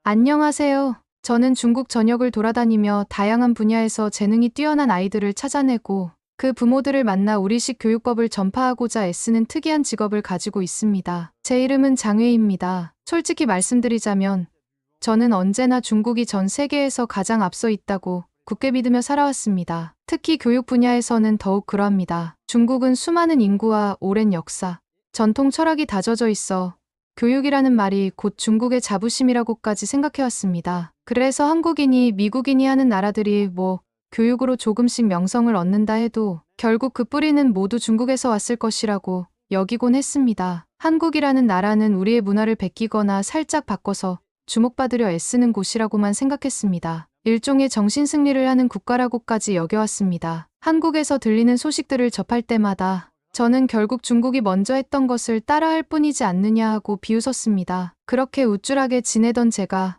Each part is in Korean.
안녕하세요. 저는 중국 전역을 돌아다니며 다양한 분야에서 재능이 뛰어난 아이들을 찾아내고 그 부모들을 만나 우리식 교육법을 전파하고자 애쓰는 특이한 직업을 가지고 있습니다. 제 이름은 장회입니다. 솔직히 말씀드리자면 저는 언제나 중국이 전 세계에서 가장 앞서 있다고 굳게 믿으며 살아왔습니다. 특히 교육 분야에서는 더욱 그러합니다. 중국은 수많은 인구와 오랜 역사, 전통 철학이 다져져 있어 교육이라는 말이 곧 중국의 자부심이라고까지 생각해왔습니다. 그래서 한국인이 미국인이 하는 나라들이 교육으로 조금씩 명성을 얻는다 해도 결국 그 뿌리는 모두 중국에서 왔을 것이라고 여기곤 했습니다. 한국이라는 나라는 우리의 문화를 베끼거나 살짝 바꿔서 주목받으려 애쓰는 곳이라고만 생각했습니다. 일종의 정신승리를 하는 국가라고까지 여겨왔습니다. 한국에서 들리는 소식들을 접할 때마다 저는 결국 중국이 먼저 했던 것을 따라할 뿐이지 않느냐 하고 비웃었습니다. 그렇게 우쭐하게 지내던 제가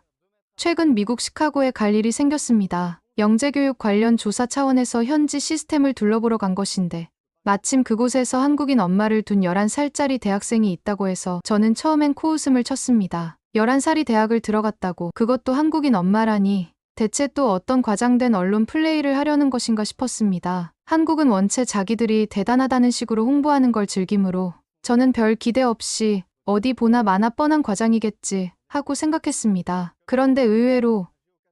최근 미국 시카고에 갈 일이 생겼습니다. 영재교육 관련 조사 차원에서 현지 시스템을 둘러보러 간 것인데 마침 그곳에서 한국인 엄마를 둔 11살짜리 대학생이 있다고 해서 저는 처음엔 코웃음을 쳤습니다. 11살이 대학을 들어갔다고 그것도 한국인 엄마라니 대체 또 어떤 과장된 언론 플레이를 하려는 것인가 싶었습니다. 한국은 원체 자기들이 대단하다는 식으로 홍보하는 걸 즐기므로 저는 별 기대 없이 어디 보나 마나 뻔한 과장이겠지 하고 생각했습니다. 그런데 의외로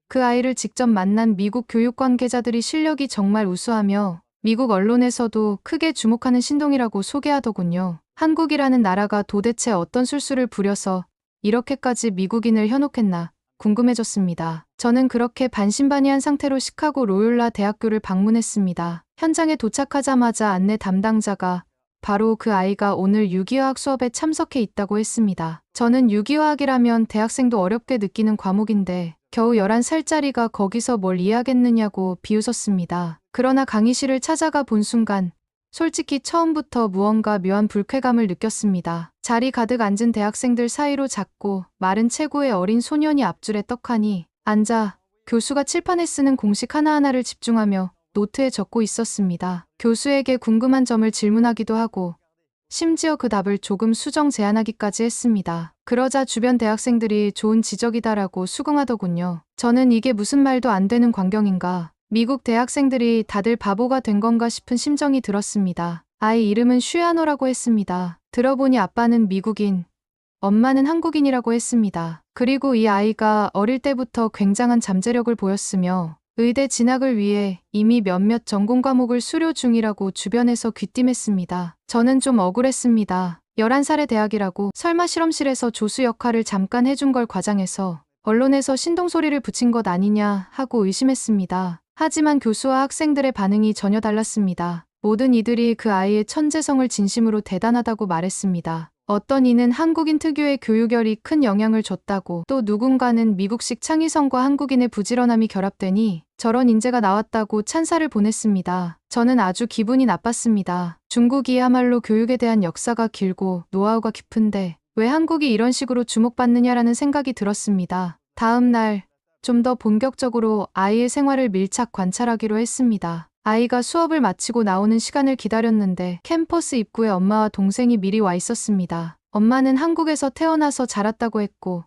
그 아이를 직접 만난 미국 교육 관계자들이 실력이 정말 우수하며 미국 언론에서도 크게 주목하는 신동이라고 소개하더군요. 한국이라는 나라가 도대체 어떤 술수를 부려서 이렇게까지 미국인을 현혹했나 궁금해졌습니다. 저는 그렇게 반신반의한 상태로 시카고 로욜라 대학교를 방문했습니다. 현장에 도착하자마자 안내 담당자가 바로 그 아이가 오늘 유기화학 수업에 참석해 있다고 했습니다. 저는 유기화학이라면 대학생도 어렵게 느끼는 과목인데 겨우 11살짜리가 거기서 뭘 이해하겠느냐고 비웃었습니다. 그러나 강의실을 찾아가 본 순간 솔직히 처음부터 무언가 묘한 불쾌감을 느꼈습니다. 자리 가득 앉은 대학생들 사이로 작고 마른 체구의 어린 소년이 앞줄에 떡하니 앉아 교수가 칠판에 쓰는 공식 하나하나를 집중하며 노트에 적고 있었습니다. 교수에게 궁금한 점을 질문하기도 하고 심지어 그 답을 조금 수정 제안하기까지 했습니다. 그러자 주변 대학생들이 좋은 지적이다라고 수긍하더군요. 저는 이게 무슨 말도 안 되는 광경인가. 미국 대학생들이 다들 바보가 된 건가 싶은 심정이 들었습니다. 아이 이름은 슈야노라고 했습니다. 들어보니 아빠는 미국인, 엄마는 한국인이라고 했습니다. 그리고 이 아이가 어릴 때부터 굉장한 잠재력을 보였으며 의대 진학을 위해 이미 몇몇 전공 과목을 수료 중이라고 주변에서 귀띔했습니다. 저는 좀 억울했습니다. 11살의 대학이라고 설마 실험실에서 조수 역할을 잠깐 해준 걸 과장해서 언론에서 신동소리를 붙인 것 아니냐 하고 의심했습니다. 하지만 교수와 학생들의 반응이 전혀 달랐습니다. 모든 이들이 그 아이의 천재성을 진심으로 대단하다고 말했습니다. 어떤 이는 한국인 특유의 교육열이 큰 영향을 줬다고, 또 누군가는 미국식 창의성과 한국인의 부지런함이 결합되니 저런 인재가 나왔다고 찬사를 보냈습니다. 저는 아주 기분이 나빴습니다. 중국이야말로 교육에 대한 역사가 길고 노하우가 깊은데 왜 한국이 이런 식으로 주목받느냐라는 생각이 들었습니다. 다음 날 좀 더 본격적으로 아이의 생활을 밀착 관찰하기로 했습니다. 아이가 수업을 마치고 나오는 시간을 기다렸는데 캠퍼스 입구에 엄마와 동생이 미리 와 있었습니다. 엄마는 한국에서 태어나서 자랐다고 했고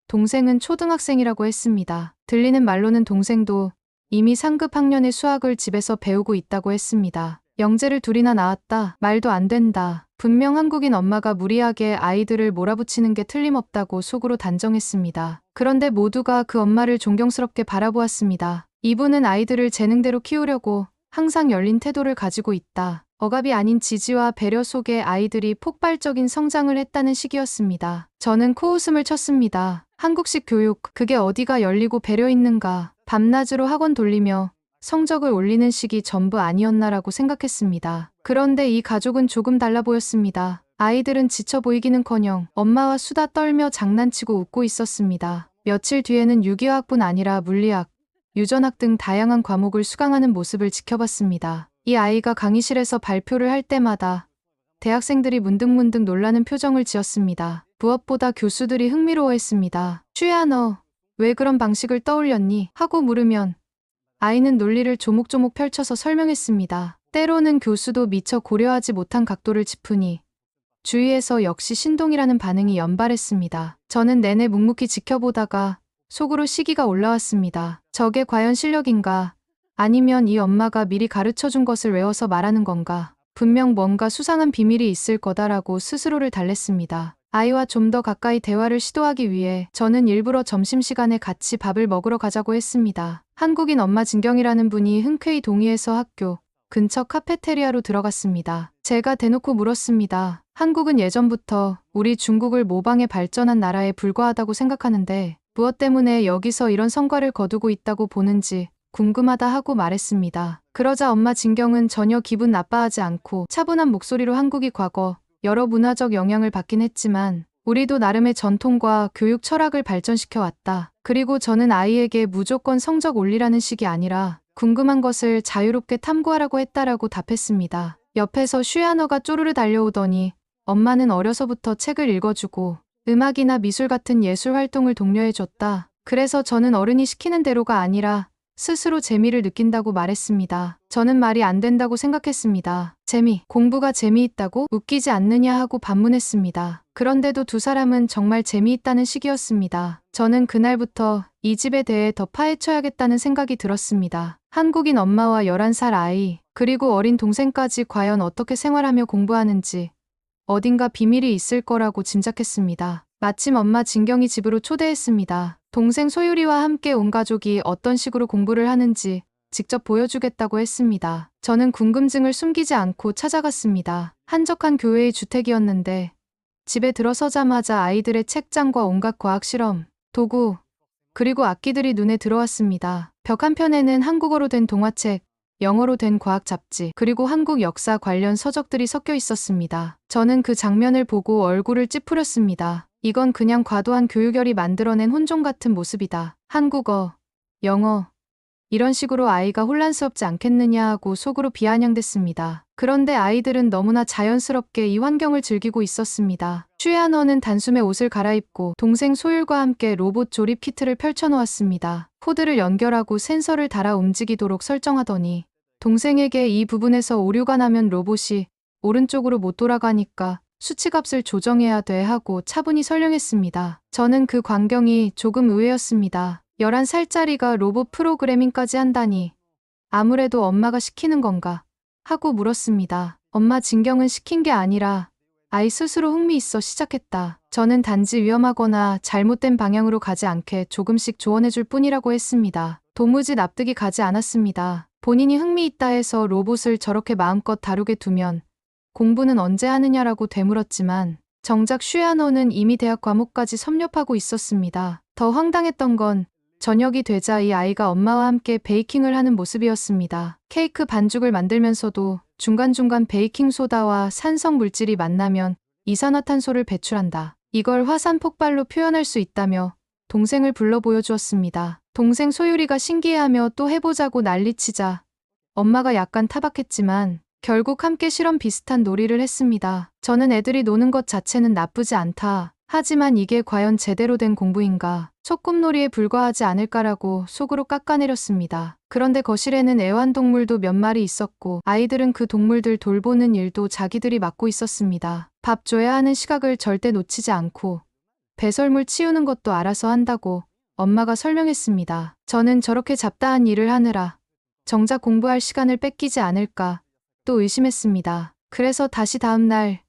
동생은 초등학생이라고 했습니다. 들리는 말로는 동생도 이미 상급 학년의 수학을 집에서 배우고 있다고 했습니다. 영재를 둘이나 낳았다. 말도 안 된다. 분명 한국인 엄마가 무리하게 아이들을 몰아붙이는 게 틀림없다고 속으로 단정했습니다. 그런데 모두가 그 엄마를 존경스럽게 바라보았습니다. 이분은 아이들을 재능대로 키우려고 항상 열린 태도를 가지고 있다. 억압이 아닌 지지와 배려 속에 아이들이 폭발적인 성장을 했다는 시기였습니다. 저는 코웃음을 쳤습니다. 한국식 교육, 그게 어디가 열리고 배려 있는가. 밤낮으로 학원 돌리며 성적을 올리는 식이 전부 아니었나라고 생각했습니다. 그런데 이 가족은 조금 달라 보였습니다. 아이들은 지쳐 보이기는커녕 엄마와 수다 떨며 장난치고 웃고 있었습니다. 며칠 뒤에는 유기화학뿐 아니라 물리학, 유전학 등 다양한 과목을 수강하는 모습을 지켜봤습니다. 이 아이가 강의실에서 발표를 할 때마다 대학생들이 문득문득 놀라는 표정을 지었습니다. 무엇보다 교수들이 흥미로워했습니다. 슈야 너, 왜 그런 방식을 떠올렸니? 하고 물으면 아이는 논리를 조목조목 펼쳐서 설명했습니다. 때로는 교수도 미처 고려하지 못한 각도를 짚으니 주위에서 역시 신동이라는 반응이 연발했습니다. 저는 내내 묵묵히 지켜보다가 속으로 시기가 올라왔습니다. 저게 과연 실력인가? 아니면 이 엄마가 미리 가르쳐준 것을 외워서 말하는 건가? 분명 뭔가 수상한 비밀이 있을 거다라고 스스로를 달랬습니다. 아이와 좀 더 가까이 대화를 시도하기 위해 저는 일부러 점심시간에 같이 밥을 먹으러 가자고 했습니다. 한국인 엄마 진경이라는 분이 흔쾌히 동의해서 학교 근처 카페테리아로 들어갔습니다. 제가 대놓고 물었습니다. 한국은 예전부터 우리 중국을 모방해 발전한 나라에 불과하다고 생각하는데 무엇 때문에 여기서 이런 성과를 거두고 있다고 보는지 궁금하다 하고 말했습니다. 그러자 엄마 진경은 전혀 기분 나빠하지 않고 차분한 목소리로 한국이 과거 여러 문화적 영향을 받긴 했지만 우리도 나름의 전통과 교육 철학을 발전시켜 왔다. 그리고 저는 아이에게 무조건 성적 올리라는 식이 아니라 궁금한 것을 자유롭게 탐구하라고 했다라고 답했습니다. 옆에서 슈야너가 쪼르르 달려오더니 엄마는 어려서부터 책을 읽어주고 음악이나 미술 같은 예술 활동을 독려해줬다. 그래서 저는 어른이 시키는 대로가 아니라 스스로 재미를 느낀다고 말했습니다. 저는 말이 안 된다고 생각했습니다. 공부가 재미있다고 웃기지 않느냐 하고 반문했습니다. 그런데도 두 사람은 정말 재미있다는 식이었습니다. 저는 그날부터 이 집에 대해 더 파헤쳐야겠다는 생각이 들었습니다. 한국인 엄마와 11살 아이, 그리고 어린 동생까지 과연 어떻게 생활하며 공부하는지 어딘가 비밀이 있을 거라고 짐작했습니다. 마침 엄마 진경이 집으로 초대했습니다. 동생 소율이와 함께 온 가족이 어떤 식으로 공부를 하는지 직접 보여주겠다고 했습니다. 저는 궁금증을 숨기지 않고 찾아갔습니다. 한적한 교회의 주택이었는데 집에 들어서자마자 아이들의 책장과 온갖 과학 실험, 도구, 그리고 악기들이 눈에 들어왔습니다. 벽 한편에는 한국어로 된 동화책, 영어로 된 과학 잡지, 그리고 한국 역사 관련 서적들이 섞여 있었습니다. 저는 그 장면을 보고 얼굴을 찌푸렸습니다. 이건 그냥 과도한 교육열이 만들어낸 혼종 같은 모습이다. 한국어, 영어, 이런 식으로 아이가 혼란스럽지 않겠느냐 하고 속으로 비아냥댔습니다. 그런데 아이들은 너무나 자연스럽게 이 환경을 즐기고 있었습니다. 슈야너는 단숨에 옷을 갈아입고 동생 소율과 함께 로봇 조립 키트를 펼쳐놓았습니다. 코드를 연결하고 센서를 달아 움직이도록 설정하더니 동생에게 이 부분에서 오류가 나면 로봇이 오른쪽으로 못 돌아가니까 수치값을 조정해야 돼 하고 차분히 설명했습니다. 저는 그 광경이 조금 의외였습니다. 11살짜리가 로봇 프로그래밍까지 한다니 아무래도 엄마가 시키는 건가 하고 물었습니다. 엄마 진경은 시킨 게 아니라 아이 스스로 흥미있어 시작했다. 저는 단지 위험하거나 잘못된 방향으로 가지 않게 조금씩 조언해줄 뿐이라고 했습니다. 도무지 납득이 가지 않았습니다. 본인이 흥미있다 해서 로봇을 저렇게 마음껏 다루게 두면 공부는 언제 하느냐라고 되물었지만 정작 슈야너는 이미 대학 과목까지 섭렵하고 있었습니다. 더 황당했던 건 저녁이 되자 이 아이가 엄마와 함께 베이킹을 하는 모습이었습니다. 케이크 반죽을 만들면서도 중간중간 베이킹소다와 산성 물질이 만나면 이산화탄소를 배출한다. 이걸 화산 폭발로 표현할 수 있다며 동생을 불러 보여주었습니다. 동생 소율이가 신기해하며 또 해보자고 난리치자 엄마가 약간 타박했지만 결국 함께 실험 비슷한 놀이를 했습니다. 저는 애들이 노는 것 자체는 나쁘지 않다. 하지만 이게 과연 제대로 된 공부인가? 소꿉놀이에 불과하지 않을까라고 속으로 깎아내렸습니다. 그런데 거실에는 애완동물도 몇 마리 있었고 아이들은 그 동물들 돌보는 일도 자기들이 맡고 있었습니다. 밥 줘야 하는 시각을 절대 놓치지 않고 배설물 치우는 것도 알아서 한다고 엄마가 설명했습니다. 저는 저렇게 잡다한 일을 하느라 정작 공부할 시간을 뺏기지 않을까 또 의심했습니다. 그래서 다시 다음 날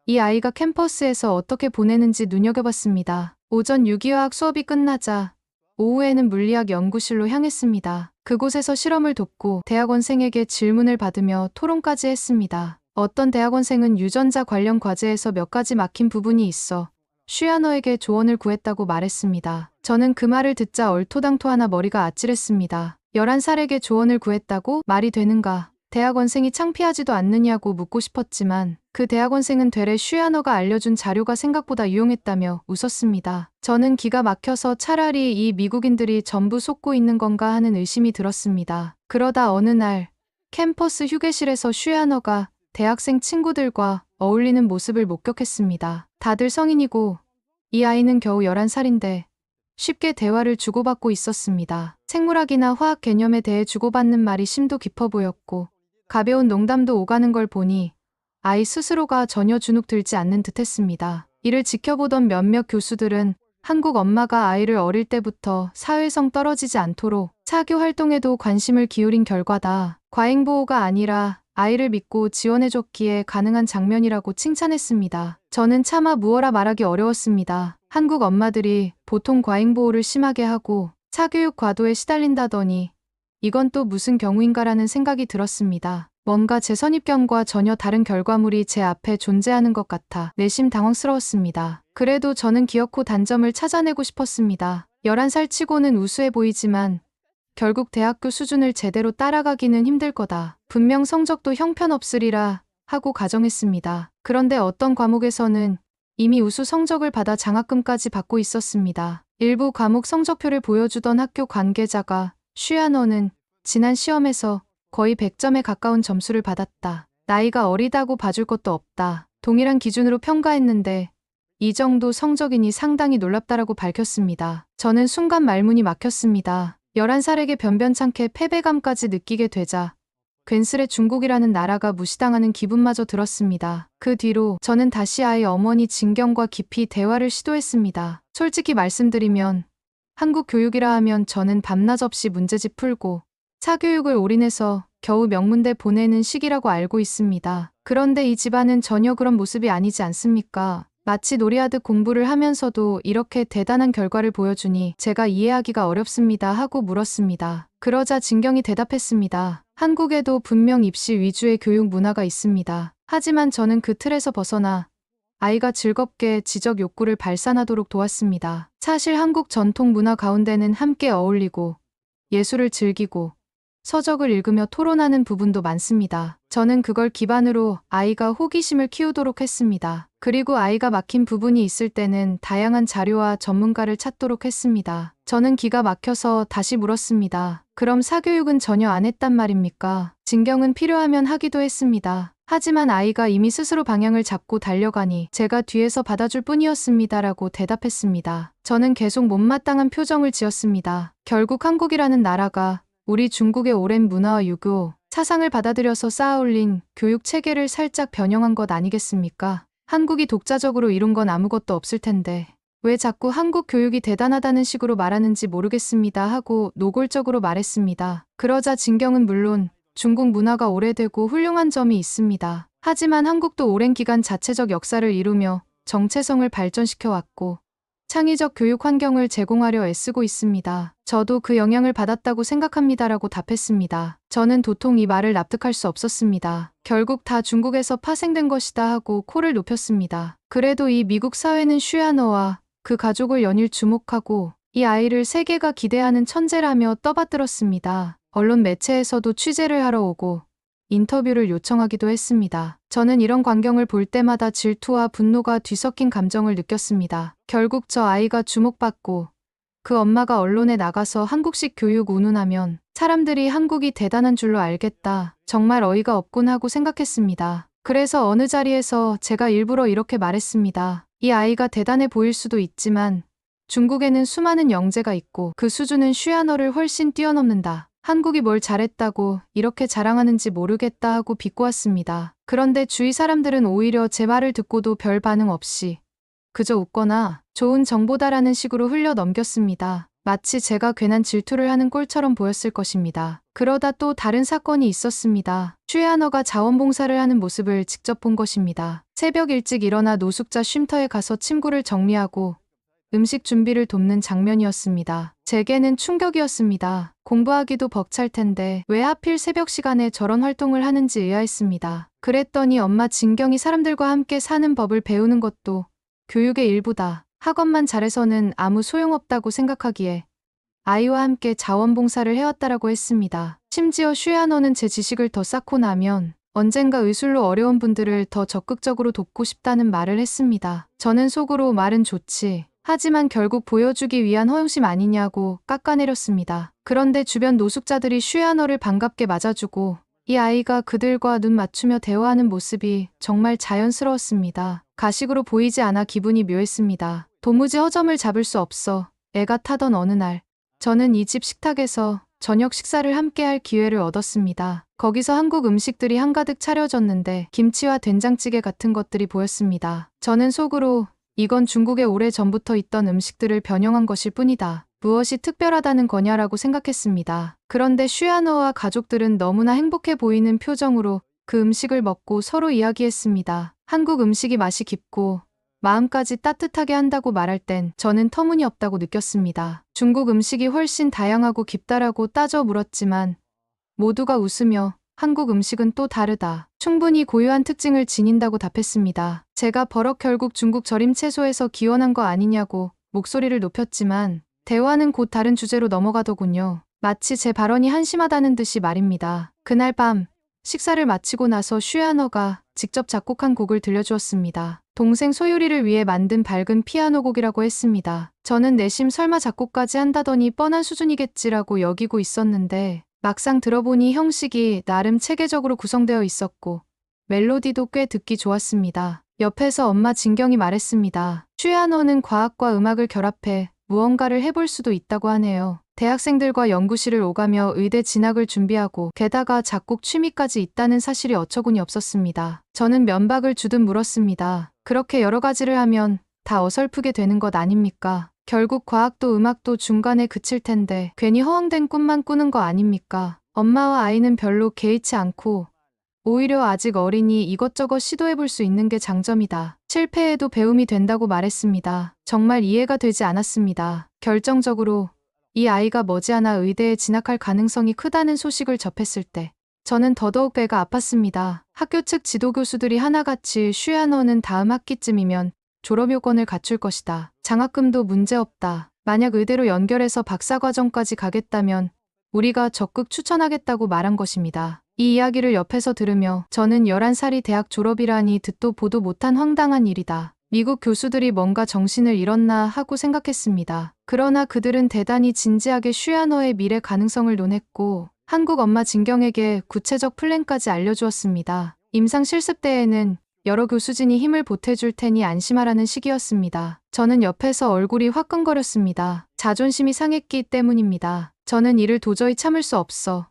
이 아이가 캠퍼스에서 어떻게 보내는지 눈여겨봤습니다. 오전 유기화학 수업이 끝나자 오후에는 물리학 연구실로 향했습니다. 그곳에서 실험을 돕고 대학원생에게 질문을 받으며 토론까지 했습니다. 어떤 대학원생은 유전자 관련 과제에서 몇 가지 막힌 부분이 있어 슈야너에게 조언을 구했다고 말했습니다. 저는 그 말을 듣자 얼토당토하나 머리가 아찔했습니다. 11살에게 조언을 구했다고 말이 되는가? 대학원생이 창피하지도 않느냐고 묻고 싶었지만 그 대학원생은 되레 슈야너가 알려준 자료가 생각보다 유용했다며 웃었습니다. 저는 기가 막혀서 차라리 이 미국인들이 전부 속고 있는 건가 하는 의심이 들었습니다. 그러다 어느 날 캠퍼스 휴게실에서 슈야너가 대학생 친구들과 어울리는 모습을 목격했습니다. 다들 성인이고 이 아이는 겨우 11살인데 쉽게 대화를 주고받고 있었습니다. 생물학이나 화학 개념에 대해 주고받는 말이 심도 깊어 보였고 가벼운 농담도 오가는 걸 보니 아이 스스로가 전혀 주눅 들지 않는 듯했습니다. 이를 지켜보던 몇몇 교수들은 한국 엄마가 아이를 어릴 때부터 사회성 떨어지지 않도록 차교 활동에도 관심을 기울인 결과다. 과잉보호가 아니라 아이를 믿고 지원해줬기에 가능한 장면이라고 칭찬했습니다. 저는 차마 무어라 말하기 어려웠습니다. 한국 엄마들이 보통 과잉보호를 심하게 하고 차교육 과도에 시달린다더니 이건 또 무슨 경우인가라는 생각이 들었습니다. 뭔가 제 선입견과 전혀 다른 결과물이 제 앞에 존재하는 것 같아 내심 당황스러웠습니다. 그래도 저는 기어코 단점을 찾아내고 싶었습니다. 11살 치고는 우수해 보이지만 결국 대학교 수준을 제대로 따라가기는 힘들 거다. 분명 성적도 형편없으리라 하고 가정했습니다. 그런데 어떤 과목에서는 이미 우수 성적을 받아 장학금까지 받고 있었습니다. 일부 과목 성적표를 보여주던 학교 관계자가 슈야 너는 지난 시험에서 거의 100점에 가까운 점수를 받았다. 나이가 어리다고 봐줄 것도 없다. 동일한 기준으로 평가했는데 이 정도 성적이니 상당히 놀랍다라고 밝혔습니다. 저는 순간 말문이 막혔습니다. 11살에게 변변찮게 패배감까지 느끼게 되자 괜스레 중국이라는 나라가 무시당하는 기분마저 들었습니다. 그 뒤로 저는 다시 아이 어머니 진경과 깊이 대화를 시도했습니다. 솔직히 말씀드리면 한국 교육이라 하면 저는 밤낮 없이 문제집 풀고 차교육을 올인해서 겨우 명문대 보내는 시기라고 알고 있습니다. 그런데 이 집안은 전혀 그런 모습이 아니지 않습니까? 마치 놀이하듯 공부를 하면서도 이렇게 대단한 결과를 보여주니 제가 이해하기가 어렵습니다 하고 물었습니다. 그러자 진경이 대답했습니다. 한국에도 분명 입시 위주의 교육 문화가 있습니다. 하지만 저는 그 틀에서 벗어나 아이가 즐겁게 지적 욕구를 발산하도록 도왔습니다. 사실 한국 전통 문화 가운데는 함께 어울리고 예술을 즐기고 서적을 읽으며 토론하는 부분도 많습니다. 저는 그걸 기반으로 아이가 호기심을 키우도록 했습니다. 그리고 아이가 막힌 부분이 있을 때는 다양한 자료와 전문가를 찾도록 했습니다. 저는 기가 막혀서 다시 물었습니다. 그럼 사교육은 전혀 안 했단 말입니까? 진경은 필요하면 하기도 했습니다. 하지만 아이가 이미 스스로 방향을 잡고 달려가니 제가 뒤에서 받아줄 뿐이었습니다라고 대답했습니다. 저는 계속 못마땅한 표정을 지었습니다. 결국 한국이라는 나라가 우리 중국의 오랜 문화와 유교, 사상을 받아들여서 쌓아올린 교육 체계를 살짝 변형한 것 아니겠습니까? 한국이 독자적으로 이룬 건 아무것도 없을 텐데 왜 자꾸 한국 교육이 대단하다는 식으로 말하는지 모르겠습니다 하고 노골적으로 말했습니다. 그러자 진경은 물론 중국 문화가 오래되고 훌륭한 점이 있습니다. 하지만 한국도 오랜 기간 자체적 역사를 이루며 정체성을 발전시켜 왔고 창의적 교육 환경을 제공하려 애쓰고 있습니다. 저도 그 영향을 받았다고 생각합니다라고 답했습니다. 저는 도통 이 말을 납득할 수 없었습니다. 결국 다 중국에서 파생된 것이다 하고 코를 높였습니다. 그래도 이 미국 사회는 슈야너와 그 가족을 연일 주목하고 이 아이를 세계가 기대하는 천재라며 떠받들었습니다. 언론 매체에서도 취재를 하러 오고 인터뷰를 요청하기도 했습니다. 저는 이런 광경을 볼 때마다 질투와 분노가 뒤섞인 감정을 느꼈습니다. 결국 저 아이가 주목받고 그 엄마가 언론에 나가서 한국식 교육 운운하면 사람들이 한국이 대단한 줄로 알겠다. 정말 어이가 없군 하고 생각했습니다. 그래서 어느 자리에서 제가 일부러 이렇게 말했습니다. 이 아이가 대단해 보일 수도 있지만 중국에는 수많은 영재가 있고 그 수준은 슈야너를 훨씬 뛰어넘는다. 한국이 뭘 잘했다고 이렇게 자랑하는지 모르겠다 하고 비꼬았습니다. 그런데 주위 사람들은 오히려 제 말을 듣고도 별 반응 없이 그저 웃거나 좋은 정보다라는 식으로 흘려 넘겼습니다. 마치 제가 괜한 질투를 하는 꼴처럼 보였을 것입니다. 그러다 또 다른 사건이 있었습니다. 슈야너가 자원봉사를 하는 모습을 직접 본 것입니다. 새벽 일찍 일어나 노숙자 쉼터에 가서 침구를 정리하고 음식 준비를 돕는 장면이었습니다. 제게는 충격이었습니다. 공부하기도 벅찰 텐데 왜 하필 새벽 시간에 저런 활동을 하는지 의아했습니다. 그랬더니 엄마 진경이 사람들과 함께 사는 법을 배우는 것도 교육의 일부다. 학업만 잘해서는 아무 소용없다고 생각하기에 아이와 함께 자원봉사를 해왔다라고 했습니다. 심지어 슈야너는 제 지식을 더 쌓고 나면 언젠가 의술로 어려운 분들을 더 적극적으로 돕고 싶다는 말을 했습니다. 저는 속으로 말은 좋지. 하지만 결국 보여주기 위한 허영심 아니냐고 깎아내렸습니다. 그런데 주변 노숙자들이 슈야너를 반갑게 맞아주고 이 아이가 그들과 눈 맞추며 대화하는 모습이 정말 자연스러웠습니다. 가식으로 보이지 않아 기분이 묘했습니다. 도무지 허점을 잡을 수 없어 애가 타던 어느 날 저는 이 집 식탁에서 저녁 식사를 함께 할 기회를 얻었습니다. 거기서 한국 음식들이 한가득 차려졌는데 김치와 된장찌개 같은 것들이 보였습니다. 저는 속으로 이건 중국에 오래전부터 있던 음식들을 변형한 것일 뿐이다. 무엇이 특별하다는 거냐라고 생각했습니다. 그런데 슈야너와 가족들은 너무나 행복해 보이는 표정으로 그 음식을 먹고 서로 이야기했습니다. 한국 음식이 맛이 깊고 마음까지 따뜻하게 한다고 말할 땐 저는 터무니없다고 느꼈습니다. 중국 음식이 훨씬 다양하고 깊다라고 따져 물었지만 모두가 웃으며 한국 음식은 또 다르다. 충분히 고유한 특징을 지닌다고 답했습니다. 제가 버럭 결국 중국 절임 채소에서 기원한 거 아니냐고 목소리를 높였지만 대화는 곧 다른 주제로 넘어가더군요. 마치 제 발언이 한심하다는 듯이 말입니다. 그날 밤 식사를 마치고 나서 슈야너가 직접 작곡한 곡을 들려주었습니다. 동생 소유리를 위해 만든 밝은 피아노 곡이라고 했습니다. 저는 내심 설마 작곡까지 한다더니 뻔한 수준이겠지라고 여기고 있었는데 막상 들어보니 형식이 나름 체계적으로 구성되어 있었고 멜로디도 꽤 듣기 좋았습니다. 옆에서 엄마 진경이 말했습니다. 슈야너는 과학과 음악을 결합해 무언가를 해볼 수도 있다고 하네요. 대학생들과 연구실을 오가며 의대 진학을 준비하고 게다가 작곡 취미까지 있다는 사실이 어처구니 없었습니다. 저는 면박을 주듯 물었습니다. 그렇게 여러 가지를 하면 다 어설프게 되는 것 아닙니까? 결국 과학도 음악도 중간에 그칠 텐데 괜히 허황된 꿈만 꾸는 거 아닙니까? 엄마와 아이는 별로 개의치 않고 오히려 아직 어리니 이것저것 시도해볼 수 있는 게 장점이다. 실패해도 배움이 된다고 말했습니다. 정말 이해가 되지 않았습니다. 결정적으로 이 아이가 머지않아 의대에 진학할 가능성이 크다는 소식을 접했을 때 저는 더더욱 배가 아팠습니다. 학교 측 지도교수들이 하나같이 슈야너는 다음 학기쯤이면 졸업 요건을 갖출 것이다. 장학금도 문제없다. 만약 의대로 연결해서 박사과정까지 가겠다면 우리가 적극 추천하겠다고 말한 것입니다. 이 이야기를 옆에서 들으며 저는 11살이 대학 졸업이라니 듣도 보도 못한 황당한 일이다. 미국 교수들이 뭔가 정신을 잃었나 하고 생각했습니다. 그러나 그들은 대단히 진지하게 슈야너의 미래 가능성을 논했고 한국 엄마 진경에게 구체적 플랜까지 알려주었습니다. 임상 실습 때에는 여러 교수진이 힘을 보태줄 테니 안심하라는 시기였습니다. 저는 옆에서 얼굴이 화끈거렸습니다. 자존심이 상했기 때문입니다. 저는 이를 도저히 참을 수 없어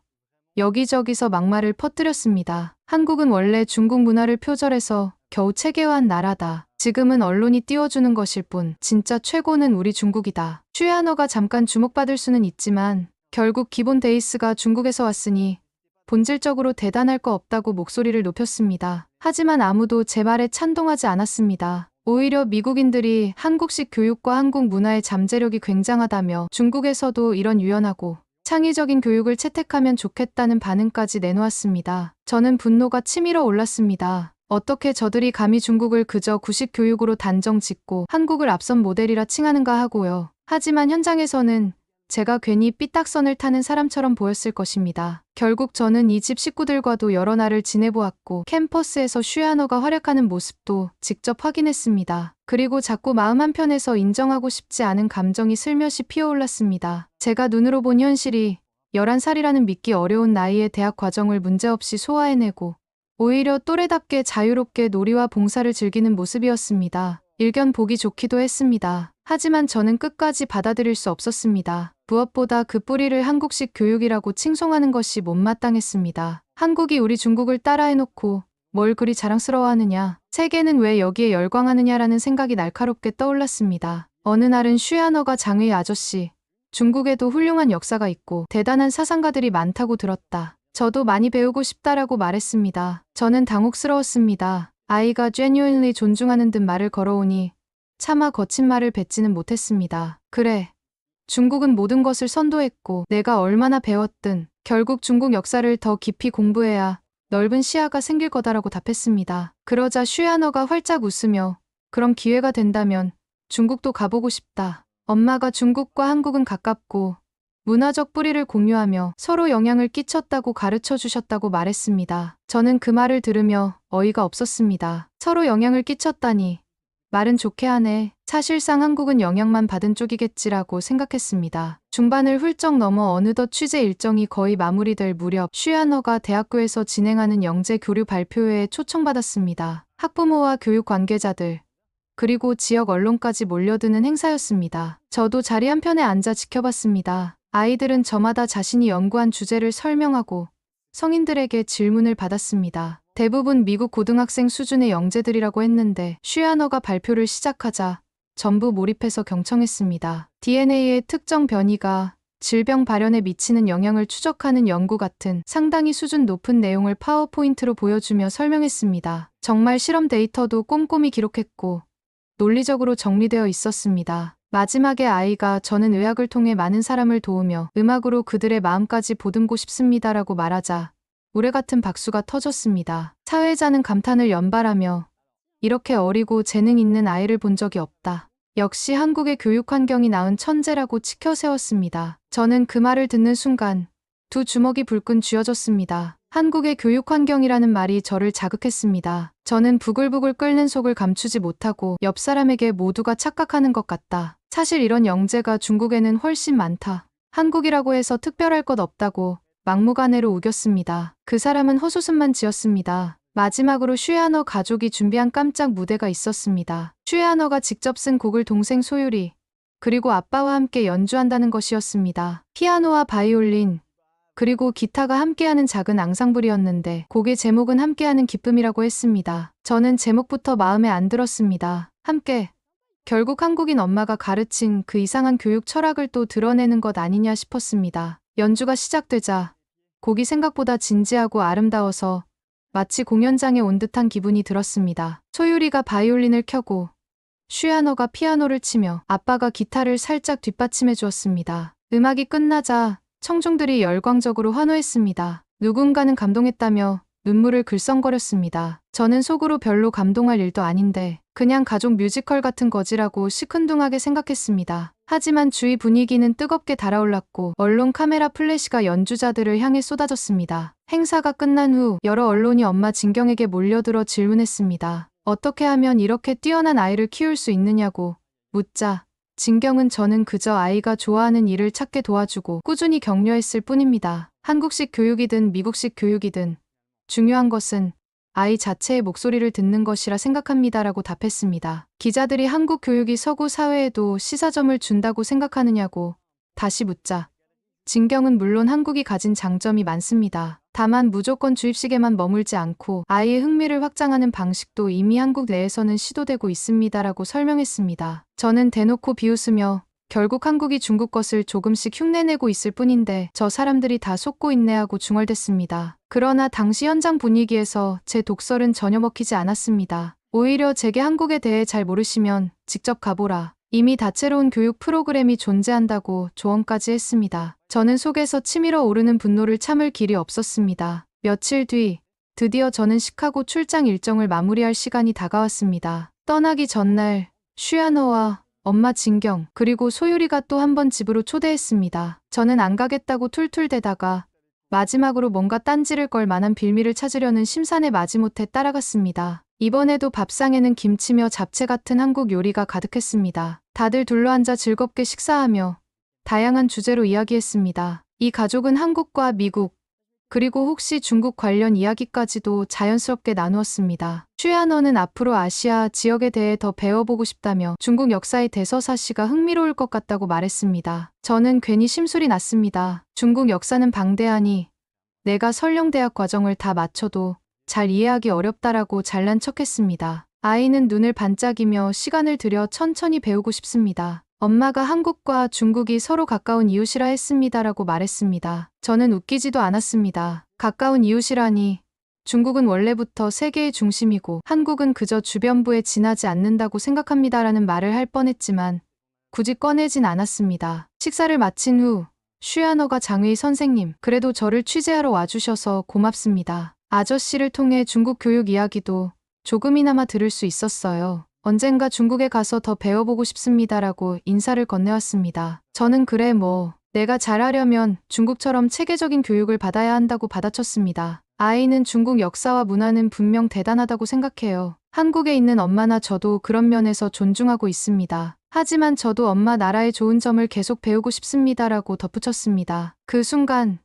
여기저기서 막말을 퍼뜨렸습니다. 한국은 원래 중국 문화를 표절해서 겨우 체계화한 나라다. 지금은 언론이 띄워주는 것일 뿐 진짜 최고는 우리 중국이다. 슈야너가 잠깐 주목받을 수는 있지만 결국 기본 베이스가 중국에서 왔으니 본질적으로 대단할 거 없다고 목소리를 높였습니다. 하지만 아무도 제 말에 찬동하지 않았습니다. 오히려 미국인들이 한국식 교육과 한국 문화의 잠재력이 굉장하다며 중국에서도 이런 유연하고 창의적인 교육을 채택하면 좋겠다는 반응까지 내놓았습니다. 저는 분노가 치밀어 올랐습니다. 어떻게 저들이 감히 중국을 그저 구식 교육으로 단정 짓고 한국을 앞선 모델이라 칭하는가 하고요. 하지만 현장에서는 제가 괜히 삐딱선을 타는 사람처럼 보였을 것입니다. 결국 저는 이 집 식구들과도 여러 날을 지내보았고 캠퍼스에서 슈야너가 활약하는 모습도 직접 확인했습니다. 그리고 자꾸 마음 한편에서 인정하고 싶지 않은 감정이 슬며시 피어올랐습니다. 제가 눈으로 본 현실이 11살이라는 믿기 어려운 나이에 대학 과정을 문제없이 소화해내고 오히려 또래답게 자유롭게 놀이와 봉사를 즐기는 모습이었습니다. 일견 보기 좋기도 했습니다. 하지만 저는 끝까지 받아들일 수 없었습니다. 무엇보다 그 뿌리를 한국식 교육이라고 칭송하는 것이 못마땅했습니다. 한국이 우리 중국을 따라해놓고 뭘 그리 자랑스러워하느냐, 세계는 왜 여기에 열광하느냐라는 생각이 날카롭게 떠올랐습니다. 어느 날은 슈야너가 장의 아저씨, 중국에도 훌륭한 역사가 있고 대단한 사상가들이 많다고 들었다. 저도 많이 배우고 싶다라고 말했습니다. 저는 당혹스러웠습니다. 아이가 genuinely 존중하는 듯 말을 걸어오니 차마 거친 말을 뱉지는 못했습니다. 그래. 중국은 모든 것을 선도했고 내가 얼마나 배웠든 결국 중국 역사를 더 깊이 공부해야 넓은 시야가 생길 거다라고 답했습니다. 그러자 슈야너가 활짝 웃으며 그럼 기회가 된다면 중국도 가보고 싶다. 엄마가 중국과 한국은 가깝고 문화적 뿌리를 공유하며 서로 영향을 끼쳤다고 가르쳐 주셨다고 말했습니다. 저는 그 말을 들으며 어이가 없었습니다. 서로 영향을 끼쳤다니. 말은 좋게 하네. 사실상 한국은 영향만 받은 쪽이겠지라고 생각했습니다. 중반을 훌쩍 넘어 어느덧 취재 일정이 거의 마무리될 무렵 슈야너가 대학교에서 진행하는 영재 교류 발표회에 초청받았습니다. 학부모와 교육 관계자들, 그리고 지역 언론까지 몰려드는 행사였습니다. 저도 자리 한편에 앉아 지켜봤습니다. 아이들은 저마다 자신이 연구한 주제를 설명하고 성인들에게 질문을 받았습니다. 대부분 미국 고등학생 수준의 영재들이라고 했는데 슈야너가 발표를 시작하자 전부 몰입해서 경청했습니다. DNA의 특정 변이가 질병 발현에 미치는 영향을 추적하는 연구 같은 상당히 수준 높은 내용을 파워포인트로 보여주며 설명했습니다. 정말 실험 데이터도 꼼꼼히 기록했고 논리적으로 정리되어 있었습니다. 마지막에 아이가 저는 의학을 통해 많은 사람을 도우며 음악으로 그들의 마음까지 보듬고 싶습니다라고 말하자 우레 같은 박수가 터졌습니다. 사회자는 감탄을 연발하며 이렇게 어리고 재능 있는 아이를 본 적이 없다. 역시 한국의 교육 환경이 낳은 천재라고 치켜세웠습니다. 저는 그 말을 듣는 순간 두 주먹이 불끈 쥐어졌습니다. 한국의 교육 환경이라는 말이 저를 자극했습니다. 저는 부글부글 끓는 속을 감추지 못하고 옆 사람에게 모두가 착각하는 것 같다. 사실 이런 영재가 중국에는 훨씬 많다. 한국이라고 해서 특별할 것 없다고 막무가내로 우겼습니다. 그 사람은 헛웃음만 지었습니다. 마지막으로 슈야너 가족이 준비한 깜짝 무대가 있었습니다. 슈야너가 직접 쓴 곡을 동생 소율이 그리고 아빠와 함께 연주한다는 것이었습니다. 피아노와 바이올린 그리고 기타가 함께하는 작은 앙상블이었는데 곡의 제목은 함께하는 기쁨이라고 했습니다. 저는 제목부터 마음에 안 들었습니다. 함께 결국 한국인 엄마가 가르친 그 이상한 교육 철학을 또 드러내는 것 아니냐 싶었습니다. 연주가 시작되자 곡이 생각보다 진지하고 아름다워서 마치 공연장에 온 듯한 기분이 들었습니다. 소율이가 바이올린을 켜고 슈야너가 피아노를 치며 아빠가 기타를 살짝 뒷받침해 주었습니다. 음악이 끝나자 청중들이 열광적으로 환호했습니다. 누군가는 감동했다며 눈물을 글썽거렸습니다. 저는 속으로 별로 감동할 일도 아닌데 그냥 가족 뮤지컬 같은 거지라고 시큰둥하게 생각했습니다. 하지만 주위 분위기는 뜨겁게 달아올랐고 언론 카메라 플래시가 연주자들을 향해 쏟아졌습니다. 행사가 끝난 후 여러 언론이 엄마 진경에게 몰려들어 질문했습니다. 어떻게 하면 이렇게 뛰어난 아이를 키울 수 있느냐고 묻자 진경은 저는 그저 아이가 좋아하는 일을 찾게 도와주고 꾸준히 격려했을 뿐입니다. 한국식 교육이든 미국식 교육이든 중요한 것은 아이 자체의 목소리를 듣는 것이라 생각합니다라고 답했습니다. 기자들이 한국 교육이 서구 사회에도 시사점을 준다고 생각하느냐고 다시 묻자 진경은 물론 한국이 가진 장점이 많습니다. 다만 무조건 주입식에만 머물지 않고 아이의 흥미를 확장하는 방식도 이미 한국 내에서는 시도되고 있습니다라고 설명했습니다. 저는 대놓고 비웃으며 결국 한국이 중국 것을 조금씩 흉내내고 있을 뿐인데 저 사람들이 다 속고 있네 하고 중얼댔습니다. 그러나 당시 현장 분위기에서 제 독설은 전혀 먹히지 않았습니다. 오히려 제게 한국에 대해 잘 모르시면 직접 가보라. 이미 다채로운 교육 프로그램이 존재한다고 조언까지 했습니다. 저는 속에서 치밀어 오르는 분노를 참을 길이 없었습니다. 며칠 뒤 드디어 저는 시카고 출장 일정을 마무리할 시간이 다가왔습니다. 떠나기 전날 슈야너와 엄마 진경 그리고 소율이가 또 한 번 집으로 초대했습니다. 저는 안 가겠다고 툴툴대다가 마지막으로 뭔가 딴지를 걸 만한 빌미를 찾으려는 심산의 마지못해 따라갔습니다. 이번에도 밥상에는 김치며 잡채 같은 한국 요리가 가득했습니다. 다들 둘러앉아 즐겁게 식사하며 다양한 주제로 이야기했습니다. 이 가족은 한국과 미국 그리고 혹시 중국 관련 이야기까지도 자연스럽게 나누었습니다. 슈야너는 앞으로 아시아 지역에 대해 더 배워보고 싶다며 중국 역사의 대서사시가 흥미로울 것 같다고 말했습니다. 저는 괜히 심술이 났습니다. 중국 역사는 방대하니 내가 설령대학 과정을 다 마쳐도 잘 이해하기 어렵다라고 잘난 척했습니다. 아이는 눈을 반짝이며 시간을 들여 천천히 배우고 싶습니다. 엄마가 한국과 중국이 서로 가까운 이웃이라 했습니다라고 말했습니다. 저는 웃기지도 않았습니다. 가까운 이웃이라니 중국은 원래부터 세계의 중심이고 한국은 그저 주변부에 지나지 않는다고 생각합니다라는 말을 할 뻔했지만 굳이 꺼내진 않았습니다. 식사를 마친 후 슈야너가 장의 선생님, 그래도 저를 취재하러 와주셔서 고맙습니다. 아저씨를 통해 중국 교육 이야기도 조금이나마 들을 수 있었어요. 언젠가 중국에 가서 더 배워보고 싶습니다라고 인사를 건네왔습니다. 저는 그래 내가 잘하려면 중국처럼 체계적인 교육을 받아야 한다고 받아쳤습니다. 아이는 중국 역사와 문화는 분명 대단하다고 생각해요. 한국에 있는 엄마나 저도 그런 면에서 존중하고 있습니다. 하지만 저도 엄마 나라의 좋은 점을 계속 배우고 싶습니다라고 덧붙였습니다. 그 순간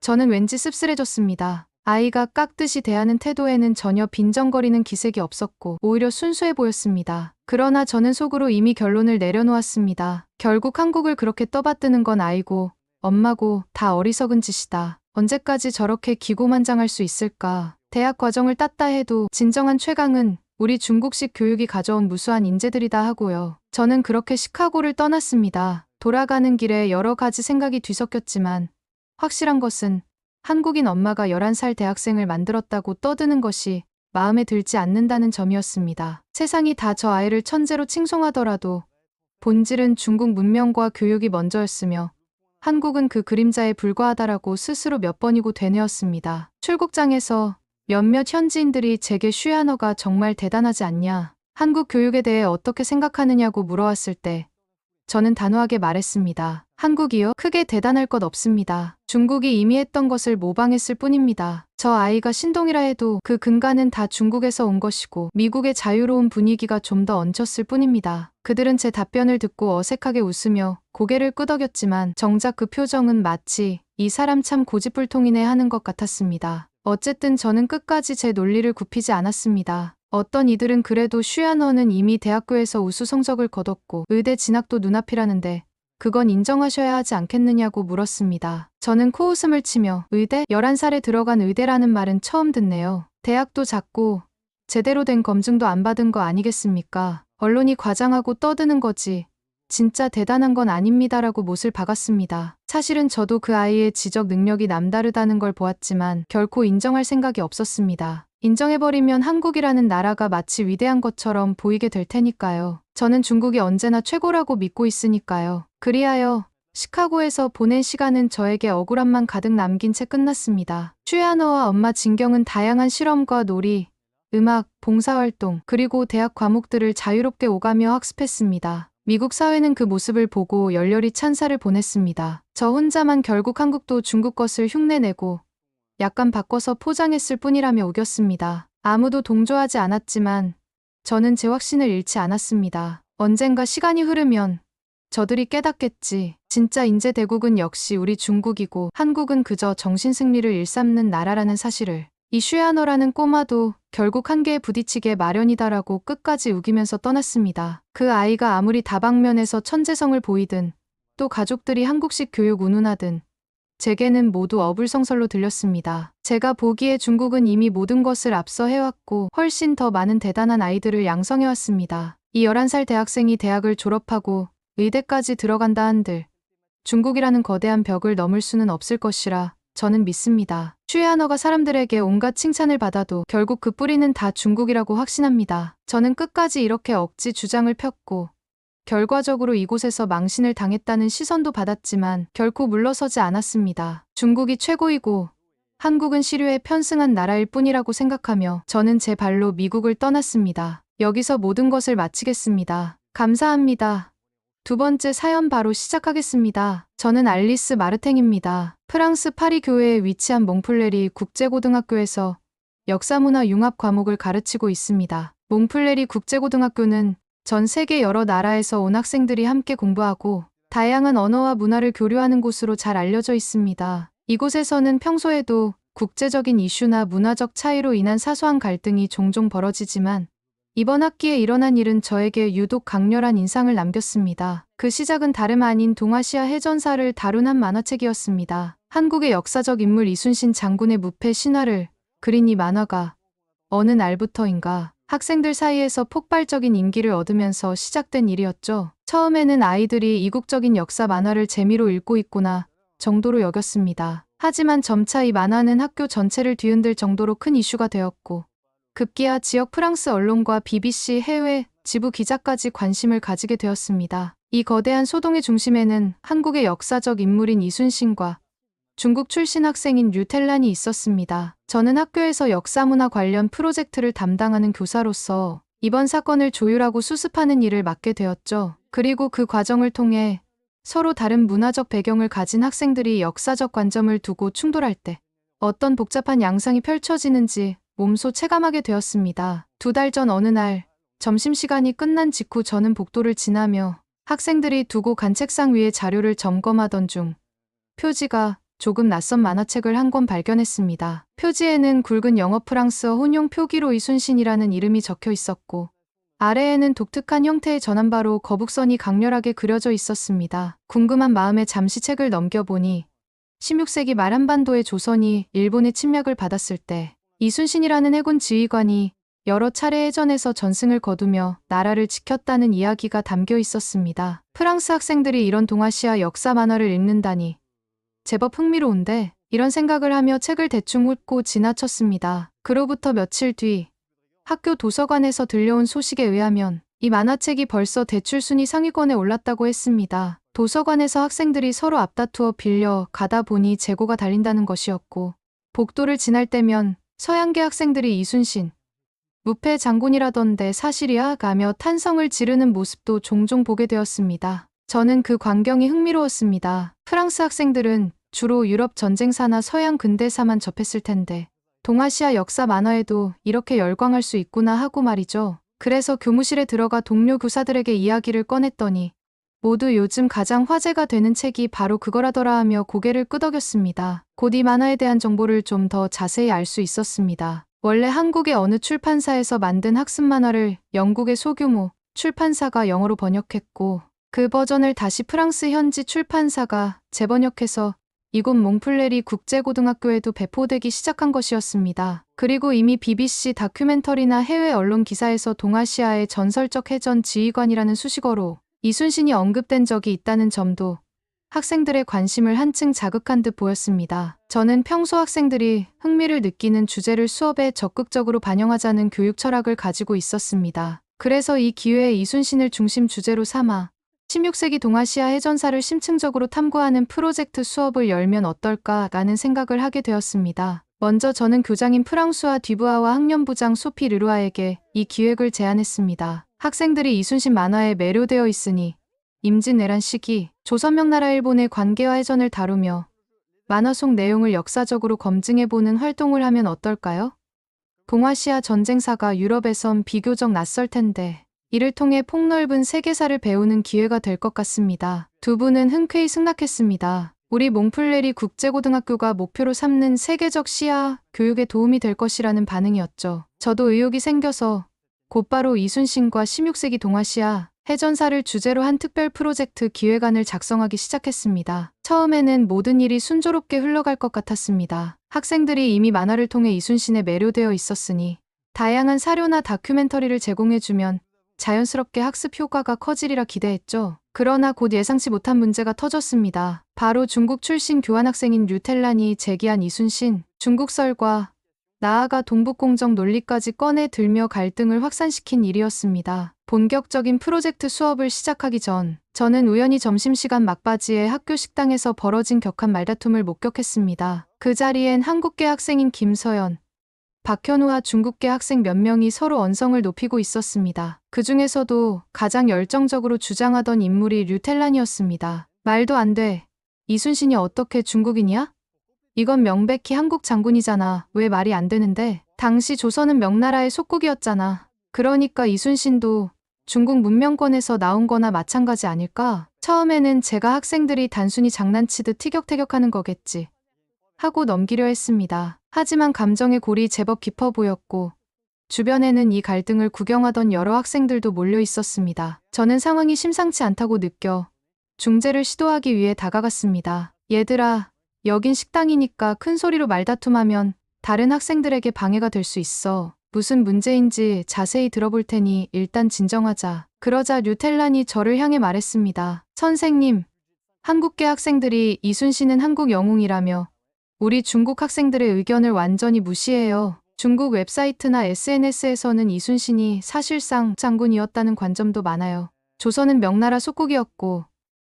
저는 왠지 씁쓸해졌습니다. 아이가 깍듯이 대하는 태도에는 전혀 빈정거리는 기색이 없었고 오히려 순수해 보였습니다. 그러나 저는 속으로 이미 결론을 내려놓았습니다. 결국 한국을 그렇게 떠받드는 건 아이고 엄마고 다 어리석은 짓이다. 언제까지 저렇게 기고만장할 수 있을까? 대학 과정을 땄다 해도 진정한 최강은 우리 중국식 교육이 가져온 무수한 인재들이다 하고요. 저는 그렇게 시카고를 떠났습니다. 돌아가는 길에 여러 가지 생각이 뒤섞였지만 확실한 것은 한국인 엄마가 11살 대학생을 만들었다고 떠드는 것이 마음에 들지 않는다는 점이었습니다. 세상이 다 저 아이를 천재로 칭송하더라도 본질은 중국 문명과 교육이 먼저였으며 한국은 그 그림자에 불과하다라고 스스로 몇 번이고 되뇌었습니다. 출국장에서 몇몇 현지인들이 제게 슈야너가 정말 대단하지 않냐, 한국 교육에 대해 어떻게 생각하느냐고 물어왔을 때 저는 단호하게 말했습니다. 한국이요? 크게 대단할 것 없습니다. 중국이 이미 했던 것을 모방했을 뿐입니다. 저 아이가 신동이라 해도 그 근간은 다 중국에서 온 것이고 미국의 자유로운 분위기가 좀 더 얹혔을 뿐입니다. 그들은 제 답변을 듣고 어색하게 웃으며 고개를 끄덕였지만 정작 그 표정은 마치 이 사람 참 고집불통이네 하는 것 같았습니다. 어쨌든 저는 끝까지 제 논리를 굽히지 않았습니다. 어떤 이들은 그래도 슈야너는 이미 대학교에서 우수 성적을 거뒀고 의대 진학도 눈앞이라는데 그건 인정하셔야 하지 않겠느냐고 물었습니다. 저는 코웃음을 치며 의대? 11살에 들어간 의대라는 말은 처음 듣네요. 대학도 작고 제대로 된 검증도 안 받은 거 아니겠습니까? 언론이 과장하고 떠드는 거지. 진짜 대단한 건 아닙니다라고 못을 박았습니다. 사실은 저도 그 아이의 지적 능력이 남다르다는 걸 보았지만 결코 인정할 생각이 없었습니다. 인정해버리면 한국이라는 나라가 마치 위대한 것처럼 보이게 될 테니까요. 저는 중국이 언제나 최고라고 믿고 있으니까요. 그리하여 시카고에서 보낸 시간은 저에게 억울함만 가득 남긴 채 끝났습니다. 슈야너와 엄마 진경은 다양한 실험과 놀이, 음악, 봉사활동, 그리고 대학 과목들을 자유롭게 오가며 학습했습니다. 미국 사회는 그 모습을 보고 열렬히 찬사를 보냈습니다. 저 혼자만 결국 한국도 중국 것을 흉내내고 약간 바꿔서 포장했을 뿐이라며 우겼습니다. 아무도 동조하지 않았지만 저는 제 확신을 잃지 않았습니다. 언젠가 시간이 흐르면 저들이 깨닫겠지. 진짜 인재 대국은 역시 우리 중국이고 한국은 그저 정신승리를 일삼는 나라라는 사실을. 이 슈야너라는 꼬마도 결국 한계에 부딪히게 마련이다라고 끝까지 우기면서 떠났습니다. 그 아이가 아무리 다방면에서 천재성을 보이든 또 가족들이 한국식 교육 운운하든 제게는 모두 어불성설로 들렸습니다. 제가 보기에 중국은 이미 모든 것을 앞서 해왔고 훨씬 더 많은 대단한 아이들을 양성해왔습니다. 이 11살 대학생이 대학을 졸업하고 의대까지 들어간다 한들 중국이라는 거대한 벽을 넘을 수는 없을 것이라 저는 믿습니다. 슈야너가 사람들에게 온갖 칭찬을 받아도 결국 그 뿌리는 다 중국이라고 확신합니다. 저는 끝까지 이렇게 억지 주장을 폈고 결과적으로 이곳에서 망신을 당했다는 시선도 받았지만 결코 물러서지 않았습니다. 중국이 최고이고 한국은 시류에 편승한 나라일 뿐이라고 생각하며 저는 제 발로 미국을 떠났습니다. 여기서 모든 것을 마치겠습니다. 감사합니다. 두 번째 사연 바로 시작하겠습니다. 저는 알리스 마르탱입니다. 프랑스 파리 교외에 위치한 몽플레리 국제고등학교에서 역사문화 융합 과목을 가르치고 있습니다. 몽플레리 국제고등학교는 전 세계 여러 나라에서 온 학생들이 함께 공부하고 다양한 언어와 문화를 교류하는 곳으로 잘 알려져 있습니다. 이곳에서는 평소에도 국제적인 이슈나 문화적 차이로 인한 사소한 갈등이 종종 벌어지지만 이번 학기에 일어난 일은 저에게 유독 강렬한 인상을 남겼습니다. 그 시작은 다름 아닌 동아시아 해전사를 다룬 한 만화책이었습니다. 한국의 역사적 인물 이순신 장군의 무패 신화를 그린 이 만화가 어느 날부터인가 학생들 사이에서 폭발적인 인기를 얻으면서 시작된 일이었죠. 처음에는 아이들이 이국적인 역사 만화를 재미로 읽고 있구나 정도로 여겼습니다. 하지만 점차 이 만화는 학교 전체를 뒤흔들 정도로 큰 이슈가 되었고 급기야 지역 프랑스 언론과 BBC 해외 지부 기자까지 관심을 가지게 되었습니다. 이 거대한 소동의 중심에는 한국의 역사적 인물인 이순신과 중국 출신 학생인 류텔란이 있었습니다. 저는 학교에서 역사문화 관련 프로젝트를 담당하는 교사로서 이번 사건을 조율하고 수습하는 일을 맡게 되었죠. 그리고 그 과정을 통해 서로 다른 문화적 배경을 가진 학생들이 역사적 관점을 두고 충돌할 때 어떤 복잡한 양상이 펼쳐지는지 몸소 체감하게 되었습니다. 2달 전 어느 날 점심시간이 끝난 직후 저는 복도를 지나며 학생들이 두고 간 책상 위에 자료를 점검하던 중 표지가 조금 낯선 만화책을 한 권 발견했습니다. 표지에는 굵은 영어 프랑스어 혼용 표기로 이순신이라는 이름이 적혀 있었고 아래에는 독특한 형태의 전함바로 거북선이 강렬하게 그려져 있었습니다. 궁금한 마음에 잠시 책을 넘겨보니 16세기 말 한반도의 조선이 일본의 침략을 받았을 때 이순신이라는 해군 지휘관이 여러 차례 해전에서 전승을 거두며 나라를 지켰다는 이야기가 담겨 있었습니다. 프랑스 학생들이 이런 동아시아 역사 만화를 읽는다니 제법 흥미로운데 이런 생각을 하며 책을 대충 훑고 지나쳤습니다. 그로부터 며칠 뒤 학교 도서관에서 들려온 소식에 의하면 이 만화책이 벌써 대출 순위 상위권에 올랐다고 했습니다. 도서관에서 학생들이 서로 앞다투어 빌려 가다 보니 재고가 달린다는 것이었고 복도를 지날 때면 서양계 학생들이 이순신 무패 장군이라던데 사실이야? 가며 탄성을 지르는 모습도 종종 보게 되었습니다. 저는 그 광경이 흥미로웠습니다. 프랑스 학생들은 주로 유럽 전쟁사나 서양 근대사만 접했을 텐데 동아시아 역사 만화에도 이렇게 열광할 수 있구나 하고 말이죠. 그래서 교무실에 들어가 동료 교사들에게 이야기를 꺼냈더니 모두 요즘 가장 화제가 되는 책이 바로 그거라더라 하며 고개를 끄덕였습니다. 곧 이 만화에 대한 정보를 좀 더 자세히 알 수 있었습니다. 원래 한국의 어느 출판사에서 만든 학습 만화를 영국의 소규모 출판사가 영어로 번역했고 그 버전을 다시 프랑스 현지 출판사가 재번역해서 이곳 몽플레리 국제고등학교에도 배포되기 시작한 것이었습니다. 그리고 이미 BBC 다큐멘터리나 해외 언론 기사에서 동아시아의 전설적 해전 지휘관이라는 수식어로 이순신이 언급된 적이 있다는 점도 학생들의 관심을 한층 자극한 듯 보였습니다. 저는 평소 학생들이 흥미를 느끼는 주제를 수업에 적극적으로 반영하자는 교육 철학을 가지고 있었습니다. 그래서 이 기회에 이순신을 중심 주제로 삼아 16세기 동아시아 해전사를 심층적으로 탐구하는 프로젝트 수업을 열면 어떨까라는 생각을 하게 되었습니다. 먼저 저는 교장인 프랑수아 듀부아와 학년부장 소피 르루아에게 이 기획을 제안했습니다. 학생들이 이순신 만화에 매료되어 있으니 임진왜란 시기 조선명나라 일본의 관계와 해전을 다루며 만화 속 내용을 역사적으로 검증해보는 활동을 하면 어떨까요? 동아시아 전쟁사가 유럽에선 비교적 낯설 텐데 이를 통해 폭넓은 세계사를 배우는 기회가 될 것 같습니다. 두 분은 흔쾌히 승낙했습니다. 우리 몽플레리 국제고등학교가 목표로 삼는 세계적 시야 교육에 도움이 될 것이라는 반응이었죠. 저도 의욕이 생겨서 곧바로 이순신과 16세기 동아시아 해전사를 주제로 한 특별 프로젝트 기획안을 작성하기 시작했습니다. 처음에는 모든 일이 순조롭게 흘러갈 것 같았습니다. 학생들이 이미 만화를 통해 이순신에 매료되어 있었으니 다양한 사료나 다큐멘터리를 제공해주면 자연스럽게 학습 효과가 커지리라 기대했죠. 그러나 곧 예상치 못한 문제가 터졌습니다. 바로 중국 출신 교환학생인 류텔란이 제기한 이순신, 중국설과 나아가 동북공정 논리까지 꺼내 들며 갈등을 확산시킨 일이었습니다. 본격적인 프로젝트 수업을 시작하기 전 저는 우연히 점심시간 막바지에 학교 식당에서 벌어진 격한 말다툼을 목격했습니다. 그 자리엔 한국계 학생인 김서연, 박현우와 중국계 학생 몇 명이 서로 언성을 높이고 있었습니다. 그 중에서도 가장 열정적으로 주장하던 인물이 류텔란이었습니다. 말도 안 돼. 이순신이 어떻게 중국인이야? 이건 명백히 한국 장군이잖아. 왜 말이 안 되는데? 당시 조선은 명나라의 속국이었잖아. 그러니까 이순신도 중국 문명권에서 나온 거나 마찬가지 아닐까? 처음에는 제가 학생들이 단순히 장난치듯 티격태격하는 거겠지 하고 넘기려 했습니다. 하지만 감정의 골이 제법 깊어 보였고 주변에는 이 갈등을 구경하던 여러 학생들도 몰려 있었습니다. 저는 상황이 심상치 않다고 느껴 중재를 시도하기 위해 다가갔습니다. 얘들아, 여긴 식당이니까 큰 소리로 말다툼하면 다른 학생들에게 방해가 될 수 있어. 무슨 문제인지 자세히 들어볼 테니 일단 진정하자. 그러자 류텔란이 저를 향해 말했습니다. 선생님, 한국계 학생들이 이순신은 한국 영웅이라며 우리 중국 학생들의 의견을 완전히 무시해요. 중국 웹사이트나 SNS에서는 이순신이 사실상 장군이었다는 관점도 많아요. 조선은 명나라 속국이었고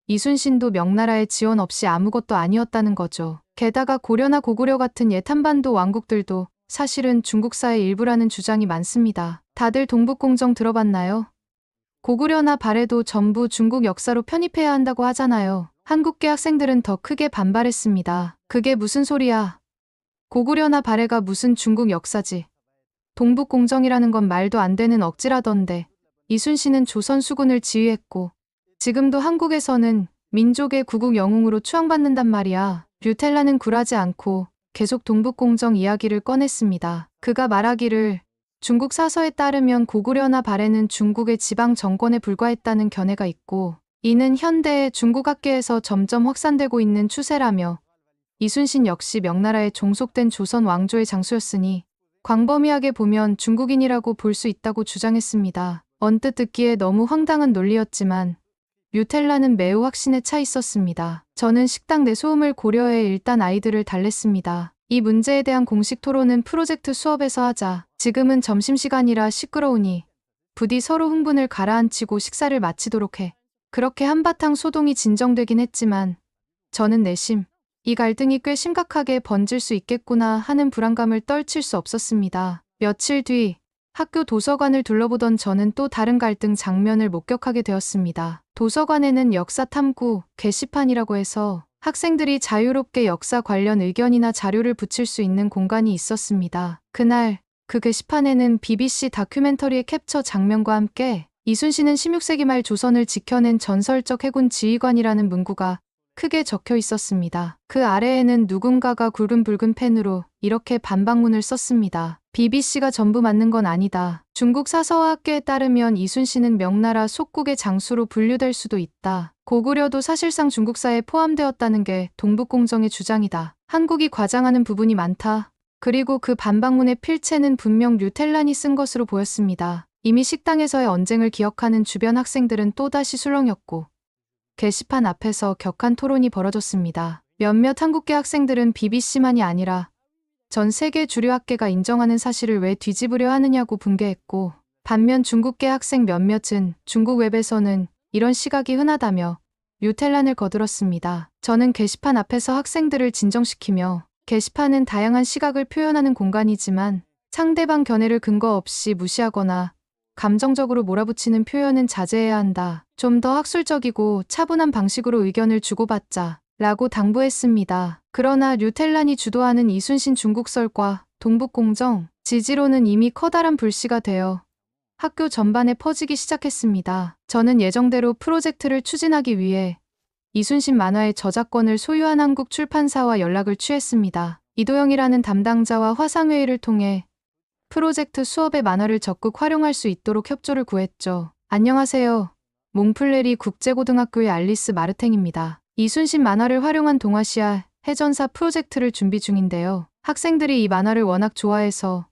이순신도 명나라의 지원 없이 아무것도 아니었다는 거죠. 게다가 고려나 고구려 같은 옛 한반도 왕국들도 사실은 중국사의 일부라는 주장이 많습니다. 다들 동북공정 들어봤나요? 고구려나 발해도 전부 중국 역사로 편입해야 한다고 하잖아요. 한국계 학생들은 더 크게 반발했습니다. 그게 무슨 소리야. 고구려나 발해가 무슨 중국 역사지. 동북공정이라는 건 말도 안 되는 억지라던데. 이순신은 조선 수군을 지휘했고 지금도 한국에서는 민족의 구국 영웅으로 추앙받는단 말이야. 류텔란은 굴하지 않고 계속 동북공정 이야기를 꺼냈습니다. 그가 말하기를 중국 사서에 따르면 고구려나 발해는 중국의 지방 정권에 불과했다는 견해가 있고 이는 현대의 중국 학계에서 점점 확산되고 있는 추세라며 이순신 역시 명나라에 종속된 조선 왕조의 장수였으니 광범위하게 보면 중국인이라고 볼 수 있다고 주장했습니다. 언뜻 듣기에 너무 황당한 논리였지만 뮤텔라는 매우 확신에 차 있었습니다. 저는 식당 내 소음을 고려해 일단 아이들을 달랬습니다. 이 문제에 대한 공식 토론은 프로젝트 수업에서 하자. 지금은 점심시간이라 시끄러우니 부디 서로 흥분을 가라앉히고 식사를 마치도록 해. 그렇게 한바탕 소동이 진정되긴 했지만 저는 내심 이 갈등이 꽤 심각하게 번질 수 있겠구나 하는 불안감을 떨칠 수 없었습니다. 며칠 뒤 학교 도서관을 둘러보던 저는 또 다른 갈등 장면을 목격하게 되었습니다. 도서관에는 역사 탐구 게시판이라고 해서 학생들이 자유롭게 역사 관련 의견이나 자료를 붙일 수 있는 공간이 있었습니다. 그날 그 게시판에는 BBC 다큐멘터리의 캡처 장면과 함께 이순신은 16세기 말 조선을 지켜낸 전설적 해군 지휘관이라는 문구가 크게 적혀 있었습니다. 그 아래에는 누군가가 굵은 펜으로 이렇게 반박문을 썼습니다. BBC가 전부 맞는 건 아니다. 중국 사서와 학계에 따르면 이순신은 명나라 속국의 장수로 분류될 수도 있다. 고구려도 사실상 중국사에 포함되었다는 게 동북공정의 주장이다. 한국이 과장하는 부분이 많다. 그리고 그 반박문의 필체는 분명 류텔란이 쓴 것으로 보였습니다. 이미 식당에서의 언쟁을 기억하는 주변 학생들은 또다시 술렁였고 게시판 앞에서 격한 토론이 벌어졌습니다. 몇몇 한국계 학생들은 BBC만이 아니라 전 세계 주류 학계가 인정하는 사실을 왜 뒤집으려 하느냐고 분개했고, 반면 중국계 학생 몇몇은 중국 웹에서는 이런 시각이 흔하다며 류텔란을 거들었습니다. 저는 게시판 앞에서 학생들을 진정시키며 게시판은 다양한 시각을 표현하는 공간이지만 상대방 견해를 근거 없이 무시하거나 감정적으로 몰아붙이는 표현은 자제해야 한다. 좀 더 학술적이고 차분한 방식으로 의견을 주고받자 라고 당부했습니다. 그러나 류텔란이 주도하는 이순신 중국설과 동북공정 지지로는 이미 커다란 불씨가 되어 학교 전반에 퍼지기 시작했습니다. 저는 예정대로 프로젝트를 추진하기 위해 이순신 만화의 저작권을 소유한 한국 출판사와 연락을 취했습니다. 이도영이라는 담당자와 화상회의를 통해 프로젝트 수업의 만화를 적극 활용할 수 있도록 협조를 구했죠. 안녕하세요. 몽플레리 국제고등학교의 알리스 마르탱입니다. 이순신 만화를 활용한 동아시아 해전사 프로젝트를 준비 중인데요. 학생들이 이 만화를 워낙 좋아해서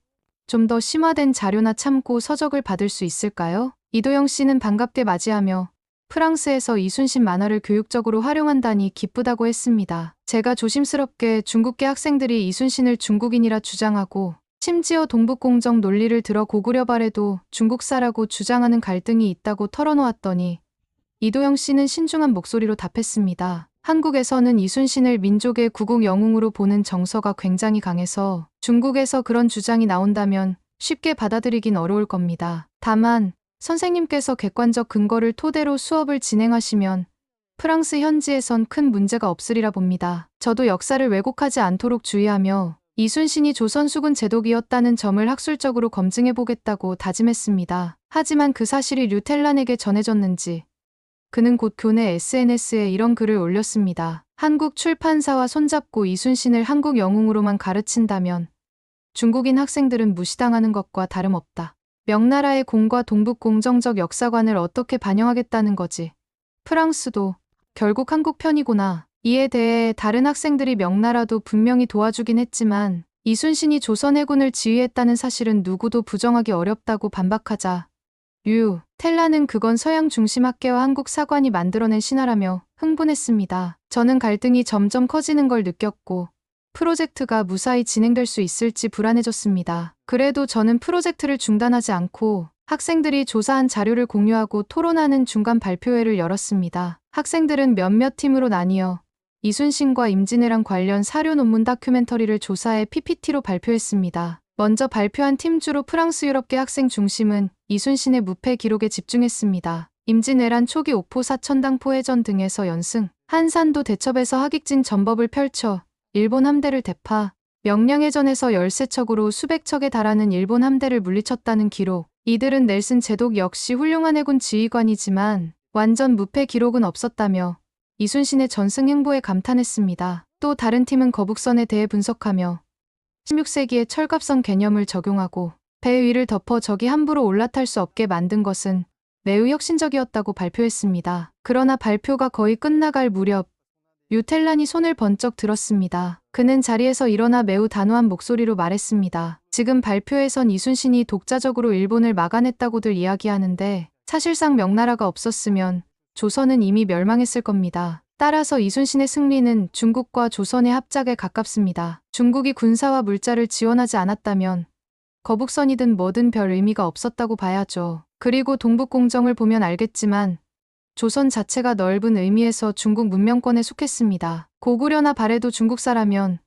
좀 더 심화된 자료나 참고 서적을 받을 수 있을까요? 이도영 씨는 반갑게 맞이하며 프랑스에서 이순신 만화를 교육적으로 활용한다니 기쁘다고 했습니다. 제가 조심스럽게 중국계 학생들이 이순신을 중국인이라 주장하고 심지어 동북공정 논리를 들어 고구려발에도 중국사라고 주장하는 갈등이 있다고 털어놓았더니 이도영 씨는 신중한 목소리로 답했습니다. 한국에서는 이순신을 민족의 구국 영웅으로 보는 정서가 굉장히 강해서 중국에서 그런 주장이 나온다면 쉽게 받아들이긴 어려울 겁니다. 다만 선생님께서 객관적 근거를 토대로 수업을 진행하시면 프랑스 현지에선 큰 문제가 없으리라 봅니다. 저도 역사를 왜곡하지 않도록 주의하며 이순신이 조선 수군 제독이었다는 점을 학술적으로 검증해보겠다고 다짐했습니다. 하지만 그 사실이 류텔란에게 전해졌는지 그는 곧 교내 SNS에 이런 글을 올렸습니다. 한국 출판사와 손잡고 이순신을 한국 영웅으로만 가르친다면 중국인 학생들은 무시당하는 것과 다름없다. 명나라의 공과 동북 공정적 역사관을 어떻게 반영하겠다는 거지. 프랑스도 결국 한국 편이구나. 이에 대해 다른 학생들이 명나라도 분명히 도와주긴 했지만 이순신이 조선 해군을 지휘했다는 사실은 누구도 부정하기 어렵다고 반박하자 텔라는 그건 서양 중심 학계와 한국 사관이 만들어낸 신화라며 흥분했습니다. 저는 갈등이 점점 커지는 걸 느꼈고 프로젝트가 무사히 진행될 수 있을지 불안해졌습니다. 그래도 저는 프로젝트를 중단하지 않고 학생들이 조사한 자료를 공유하고 토론하는 중간 발표회를 열었습니다. 학생들은 몇몇 팀으로 나뉘어 이순신과 임진왜란 관련 사료 논문 다큐멘터리를 조사해 PPT로 발표했습니다. 먼저 발표한 팀주로 프랑스 유럽계 학생 중심은 이순신의 무패 기록에 집중했습니다. 임진왜란 초기 옥포 사천당포 해전 등에서 연승, 한산도 대첩에서 하객진 전법을 펼쳐 일본 함대를 대파, 명량해전에서 13척으로 수백 척에 달하는 일본 함대를 물리쳤다는 기록. 이들은 넬슨 제독 역시 훌륭한 해군 지휘관이지만 완전 무패 기록은 없었다며 이순신의 전승 행보에 감탄했습니다. 또 다른 팀은 거북선에 대해 분석하며 16세기의 철갑선 개념을 적용하고 배 위를 덮어 적이 함부로 올라탈 수 없게 만든 것은 매우 혁신적이었다고 발표했습니다. 그러나 발표가 거의 끝나갈 무렵 류텔란이 손을 번쩍 들었습니다. 그는 자리에서 일어나 매우 단호한 목소리로 말했습니다. 지금 발표에선 이순신이 독자적으로 일본을 막아냈다고들 이야기하는데 사실상 명나라가 없었으면 조선은 이미 멸망했을 겁니다. 따라서 이순신의 승리는 중국과 조선의 합작에 가깝습니다. 중국이 군사와 물자를 지원하지 않았다면 거북선이든 뭐든 별 의미가 없었다고 봐야죠. 그리고 동북공정을 보면 알겠지만 조선 자체가 넓은 의미에서 중국 문명권에 속했습니다. 고구려나 발해도 중국사라면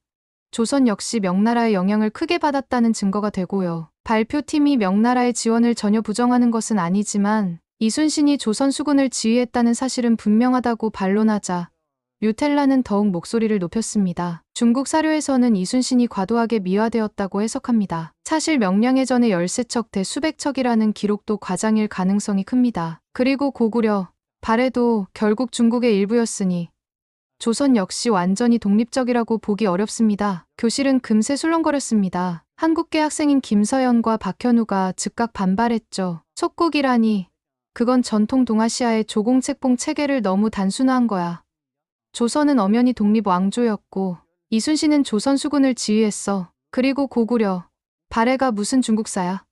조선 역시 명나라의 영향을 크게 받았다는 증거가 되고요. 발표팀이 명나라의 지원을 전혀 부정하는 것은 아니지만 이순신이 조선 수군을 지휘했다는 사실은 분명하다고 반론하자 류텔란은 더욱 목소리를 높였습니다. 중국 사료에서는 이순신이 과도하게 미화되었다고 해석합니다. 사실 명량해전의 13척 대 수백 척이라는 기록도 과장일 가능성이 큽니다. 그리고 고구려, 발해도 결국 중국의 일부였으니 조선 역시 완전히 독립적이라고 보기 어렵습니다. 교실은 금세 술렁거렸습니다. 한국계 학생인 김서연과 박현우가 즉각 반발했죠. 속국이라니 그건 전통 동아시아의 조공책봉 체계를 너무 단순화한 거야. 조선은 엄연히 독립 왕조였고 이순신은 조선 수군을 지휘했어. 그리고 고구려, 발해가 무슨 중국사야.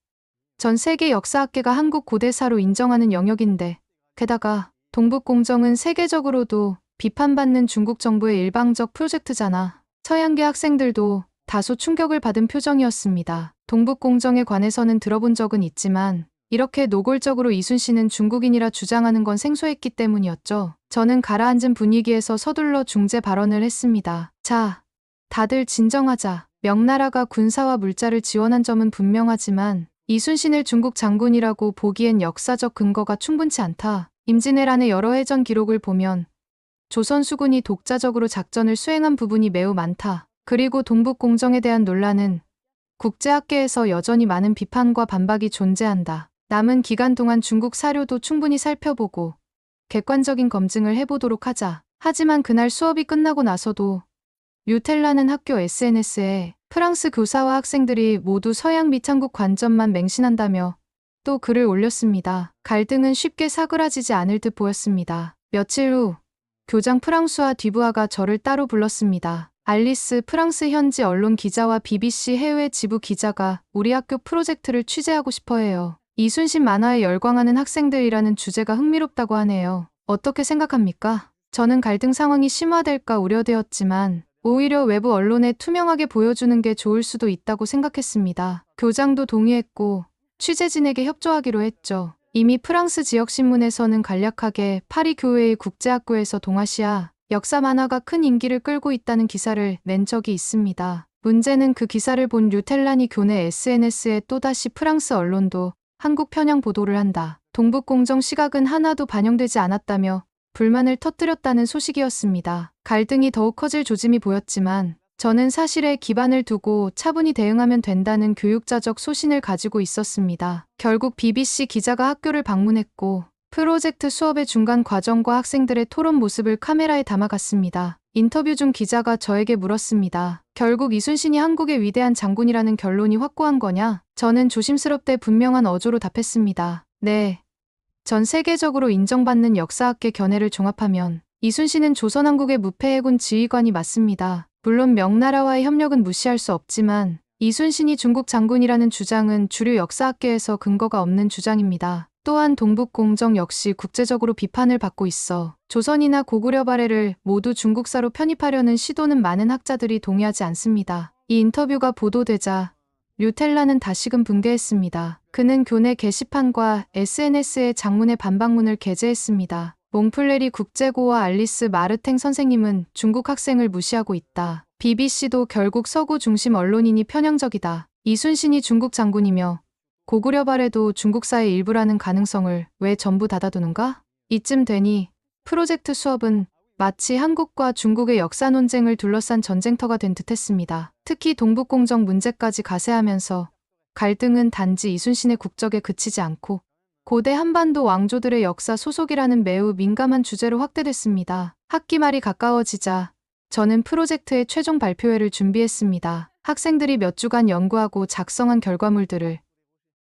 전 세계 역사학계가 한국 고대사로 인정하는 영역인데 게다가 동북공정은 세계적으로도 비판받는 중국 정부의 일방적 프로젝트잖아. 서양계 학생들도 다소 충격을 받은 표정이었습니다. 동북공정에 관해서는 들어본 적은 있지만 이렇게 노골적으로 이순신은 중국인이라 주장하는 건 생소했기 때문이었죠. 저는 가라앉은 분위기에서 서둘러 중재 발언을 했습니다. 자, 다들 진정하자. 명나라가 군사와 물자를 지원한 점은 분명하지만 이순신을 중국 장군이라고 보기엔 역사적 근거가 충분치 않다. 임진왜란의 여러 해전 기록을 보면 조선 수군이 독자적으로 작전을 수행한 부분이 매우 많다. 그리고 동북공정에 대한 논란은 국제학계에서 여전히 많은 비판과 반박이 존재한다. 남은 기간 동안 중국 사료도 충분히 살펴보고 객관적인 검증을 해보도록 하자. 하지만 그날 수업이 끝나고 나서도 류텔란은 학교 SNS에 프랑스 교사와 학생들이 모두 서양 및 한국 관점만 맹신한다며 또 글을 올렸습니다. 갈등은 쉽게 사그라지지 않을 듯 보였습니다. 며칠 후 교장 프랑수아 뒤부아가 저를 따로 불렀습니다. 알리스, 프랑스 현지 언론 기자와 BBC 해외 지부 기자가 우리 학교 프로젝트를 취재하고 싶어 해요. 이순신 만화에 열광하는 학생들이라는 주제가 흥미롭다고 하네요. 어떻게 생각합니까? 저는 갈등 상황이 심화될까 우려되었지만 오히려 외부 언론에 투명하게 보여주는 게 좋을 수도 있다고 생각했습니다. 교장도 동의했고 취재진에게 협조하기로 했죠. 이미 프랑스 지역신문에서는 간략하게 파리 교회의 국제학교에서 동아시아 역사 만화가 큰 인기를 끌고 있다는 기사를 낸 적이 있습니다. 문제는 그 기사를 본 류텔란이 교내 SNS에 또다시 프랑스 언론도 한국 편향 보도를 한다. 동북공정 시각은 하나도 반영되지 않았다며 불만을 터뜨렸다는 소식이었습니다. 갈등이 더욱 커질 조짐이 보였지만 저는 사실에 기반을 두고 차분히 대응하면 된다는 교육자적 소신을 가지고 있었습니다. 결국 BBC 기자가 학교를 방문했고 프로젝트 수업의 중간 과정과 학생들의 토론 모습을 카메라에 담아갔습니다. 인터뷰 중 기자가 저에게 물었습니다. 결국 이순신이 한국의 위대한 장군이라는 결론이 확고한 거냐? 저는 조심스럽되 분명한 어조로 답했습니다. 네. 전 세계적으로 인정받는 역사학계 견해를 종합하면 이순신은 조선왕국의 무패해군 지휘관이 맞습니다. 물론 명나라와의 협력은 무시할 수 없지만 이순신이 중국 장군이라는 주장은 주류 역사학계에서 근거가 없는 주장입니다. 또한 동북공정 역시 국제적으로 비판을 받고 있어 조선이나 고구려 발해를 모두 중국사로 편입하려는 시도는 많은 학자들이 동의하지 않습니다. 이 인터뷰가 보도되자 류텔란은 다시금 붕괴했습니다. 그는 교내 게시판과 SNS에 장문의 반박문을 게재했습니다. 몽플레리 국제고와 알리스 마르탱 선생님은 중국 학생을 무시하고 있다. BBC도 결국 서구 중심 언론이니 편향적이다. 이순신이 중국 장군이며 고구려 발해도 중국사의 일부라는 가능성을 왜 전부 닫아두는가? 이쯤 되니 프로젝트 수업은 마치 한국과 중국의 역사 논쟁을 둘러싼 전쟁터가 된 듯했습니다. 특히 동북공정 문제까지 가세하면서 갈등은 단지 이순신의 국적에 그치지 않고 고대 한반도 왕조들의 역사 소속이라는 매우 민감한 주제로 확대됐습니다. 학기 말이 가까워지자 저는 프로젝트의 최종 발표회를 준비했습니다. 학생들이 몇 주간 연구하고 작성한 결과물들을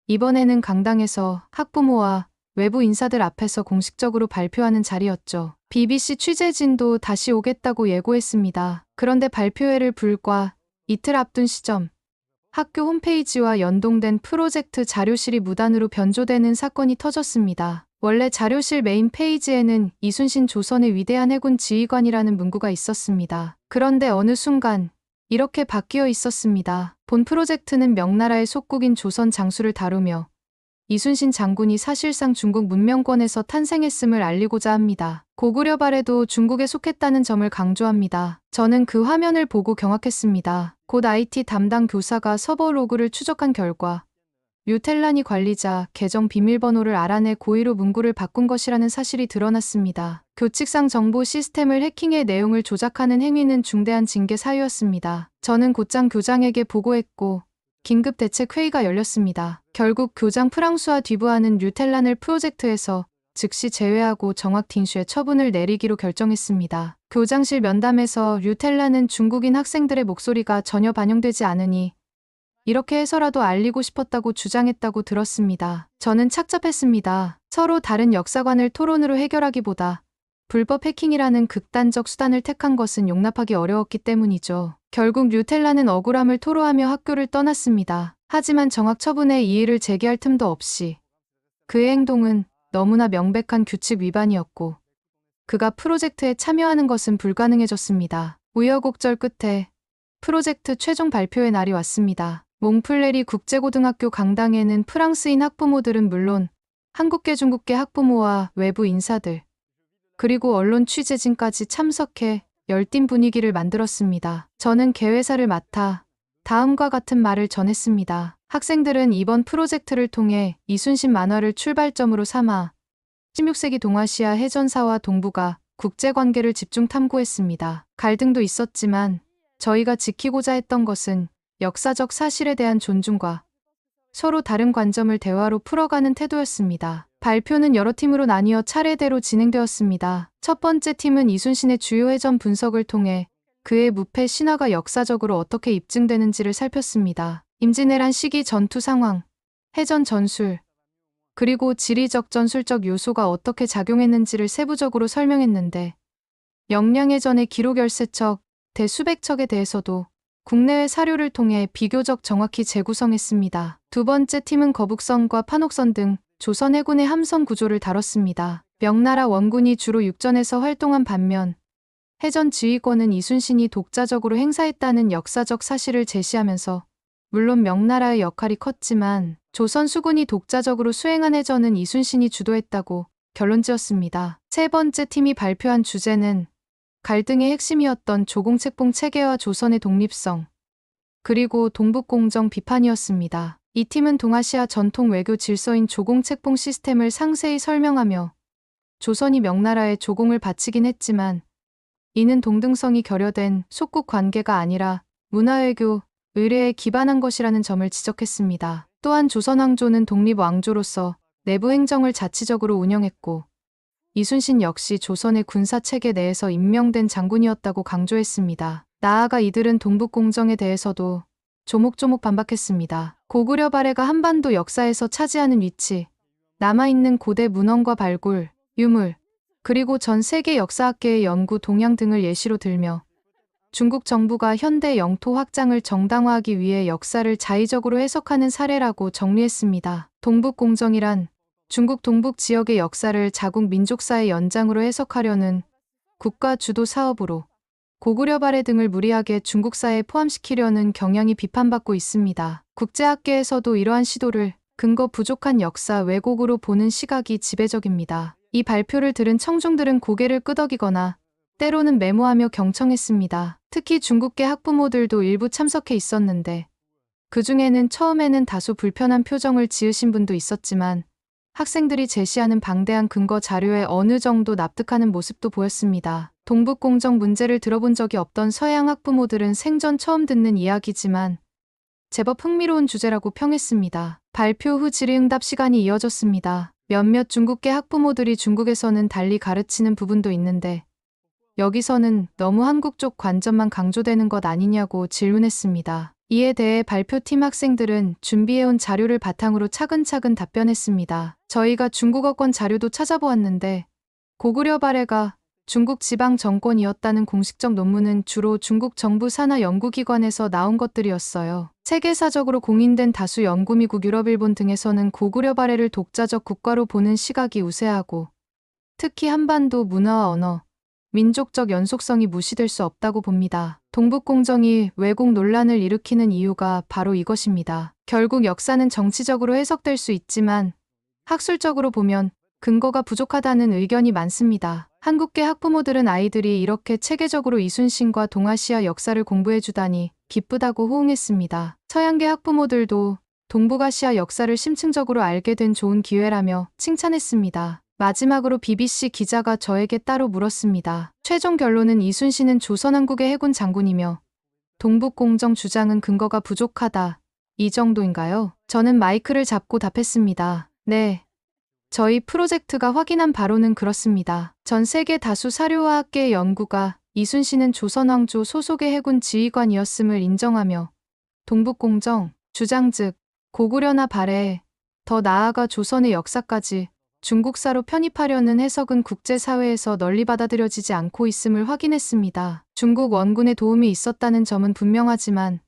이번에는 강당에서 학부모와 외부 인사들 앞에서 공식적으로 발표하는 자리였죠. BBC 취재진도 다시 오겠다고 예고했습니다. 그런데 발표회를 불과 이틀 앞둔 시점, 학교 홈페이지와 연동된 프로젝트 자료실이 무단으로 변조되는 사건이 터졌습니다. 원래 자료실 메인 페이지에는 이순신 조선의 위대한 해군 지휘관이라는 문구가 있었습니다. 그런데 어느 순간 이렇게 바뀌어 있었습니다. 본 프로젝트는 명나라의 속국인 조선 장수를 다루며 이순신 장군이 사실상 중국 문명권에서 탄생했음을 알리고자 합니다. 고구려 발에도 중국에 속했다는 점을 강조합니다. 저는 그 화면을 보고 경악했습니다. 곧 IT 담당 교사가 서버 로그를 추적한 결과 류텔란이 관리자 계정 비밀번호를 알아내 고의로 문구를 바꾼 것이라는 사실이 드러났습니다. 교칙상 정보 시스템을 해킹해 내용을 조작하는 행위는 중대한 징계 사유였습니다. 저는 곧장 교장에게 보고했고 긴급 대책 회의가 열렸습니다. 결국 교장 프랑수와 뒤부하는 류텔란을 프로젝트에서 즉시 제외하고 정확 딩슈의 처분을 내리기로 결정했습니다. 교장실 면담에서 류텔란은 중국인 학생들의 목소리가 전혀 반영되지 않으니 이렇게 해서라도 알리고 싶었다고 주장했다고 들었습니다. 저는 착잡했습니다. 서로 다른 역사관을 토론으로 해결하기보다 불법 해킹이라는 극단적 수단을 택한 것은 용납하기 어려웠기 때문이죠. 결국 류텔란은 억울함을 토로하며 학교를 떠났습니다. 하지만 정학 처분에 이의를 제기할 틈도 없이 그의 행동은 너무나 명백한 규칙 위반이었고 그가 프로젝트에 참여하는 것은 불가능해졌습니다. 우여곡절 끝에 프로젝트 최종 발표의 날이 왔습니다. 몽플레리 국제고등학교 강당에는 프랑스인 학부모들은 물론 한국계 중국계 학부모와 외부 인사들 그리고 언론 취재진까지 참석해 열띤 분위기를 만들었습니다. 저는 개회사를 맡아 다음과 같은 말을 전했습니다. 학생들은 이번 프로젝트를 통해 이순신 만화를 출발점으로 삼아 16세기 동아시아 해전사와 동북아 국제관계를 집중 탐구했습니다. 갈등도 있었지만 저희가 지키고자 했던 것은 역사적 사실에 대한 존중과 서로 다른 관점을 대화로 풀어가는 태도였습니다. 발표는 여러 팀으로 나뉘어 차례대로 진행되었습니다. 첫 번째 팀은 이순신의 주요 해전 분석을 통해 그의 무패 신화가 역사적으로 어떻게 입증되는지를 살폈습니다. 임진왜란 시기 전투 상황, 해전 전술, 그리고 지리적 전술적 요소가 어떻게 작용했는지를 세부적으로 설명했는데 영량해전의 기록 열세척, 대수백 척에 대해서도 국내외 사료를 통해 비교적 정확히 재구성했습니다. 두 번째 팀은 거북선과 판옥선 등 조선 해군의 함선 구조를 다뤘습니다. 명나라 원군이 주로 육전에서 활동한 반면 해전 지휘권은 이순신이 독자적으로 행사했다는 역사적 사실을 제시하면서 물론 명나라의 역할이 컸지만 조선 수군이 독자적으로 수행한 해전은 이순신이 주도했다고 결론지었습니다. 세 번째 팀이 발표한 주제는 갈등의 핵심이었던 조공책봉 체계와 조선의 독립성, 그리고 동북공정 비판이었습니다. 이 팀은 동아시아 전통 외교 질서인 조공책봉 시스템을 상세히 설명하며 조선이 명나라에 조공을 바치긴 했지만 이는 동등성이 결여된 속국 관계가 아니라 문화외교, 의례에 기반한 것이라는 점을 지적했습니다. 또한 조선 왕조는 독립 왕조로서 내부 행정을 자치적으로 운영했고 이순신 역시 조선의 군사체계 내에서 임명된 장군이었다고 강조했습니다. 나아가 이들은 동북공정에 대해서도 조목조목 반박했습니다. 고구려 발해가 한반도 역사에서 차지하는 위치, 남아있는 고대 문헌과 발굴, 유물, 그리고 전 세계 역사학계의 연구 동향 등을 예시로 들며 중국 정부가 현대 영토 확장을 정당화하기 위해 역사를 자의적으로 해석하는 사례라고 정리했습니다. 동북공정이란 중국 동북 지역의 역사를 자국 민족사의 연장으로 해석하려는 국가 주도 사업으로 고구려 발해 등을 무리하게 중국사에 포함시키려는 경향이 비판받고 있습니다. 국제학계에서도 이러한 시도를 근거 부족한 역사 왜곡으로 보는 시각이 지배적입니다. 이 발표를 들은 청중들은 고개를 끄덕이거나 때로는 메모하며 경청했습니다. 특히 중국계 학부모들도 일부 참석해 있었는데 그 중에는 처음에는 다소 불편한 표정을 지으신 분도 있었지만 학생들이 제시하는 방대한 근거 자료에 어느 정도 납득하는 모습도 보였습니다. 동북공정 문제를 들어본 적이 없던 서양 학부모들은 생전 처음 듣는 이야기지만 제법 흥미로운 주제라고 평했습니다. 발표 후 질의응답 시간이 이어졌습니다. 몇몇 중국계 학부모들이 중국에서는 달리 가르치는 부분도 있는데 여기서는 너무 한국 쪽 관점만 강조되는 것 아니냐고 질문했습니다. 이에 대해 발표팀 학생들은 준비해온 자료를 바탕으로 차근차근 답변했습니다. 저희가 중국어권 자료도 찾아보았는데 고구려 발해가 중국 지방 정권이었다는 공식적 논문은 주로 중국 정부 산하 연구기관에서 나온 것들이었어요. 세계사적으로 공인된 다수 연구 미국, 유럽, 일본 등에서는 고구려 발해를 독자적 국가로 보는 시각이 우세하고 특히 한반도 문화와 언어, 민족적 연속성이 무시될 수 없다고 봅니다. 동북공정이 왜곡 논란을 일으키는 이유가 바로 이것입니다. 결국 역사는 정치적으로 해석될 수 있지만 학술적으로 보면 근거가 부족하다는 의견이 많습니다. 한국계 학부모들은 아이들이 이렇게 체계적으로 이순신과 동아시아 역사를 공부해주다니 기쁘다고 호응했습니다. 서양계 학부모들도 동북아시아 역사를 심층적으로 알게 된 좋은 기회라며 칭찬했습니다. 마지막으로 BBC 기자가 저에게 따로 물었습니다. 최종 결론은 이순신은 조선왕국의 해군 장군이며 동북공정 주장은 근거가 부족하다. 이 정도인가요? 저는 마이크를 잡고 답했습니다. 네. 저희 프로젝트가 확인한 바로는 그렇습니다. 전 세계 다수 사료와 학계의 연구가 이순신은 조선왕조 소속의 해군 지휘관이었음을 인정하며 동북공정 주장 즉 고구려나 발해, 더 나아가 조선의 역사까지 중국사로 편입하려는 해석은 국제사회에서 널리 받아들여지지 않고 있음을 확인했습니다. 중국 원군의 도움이 있었다는 점은 분명하지만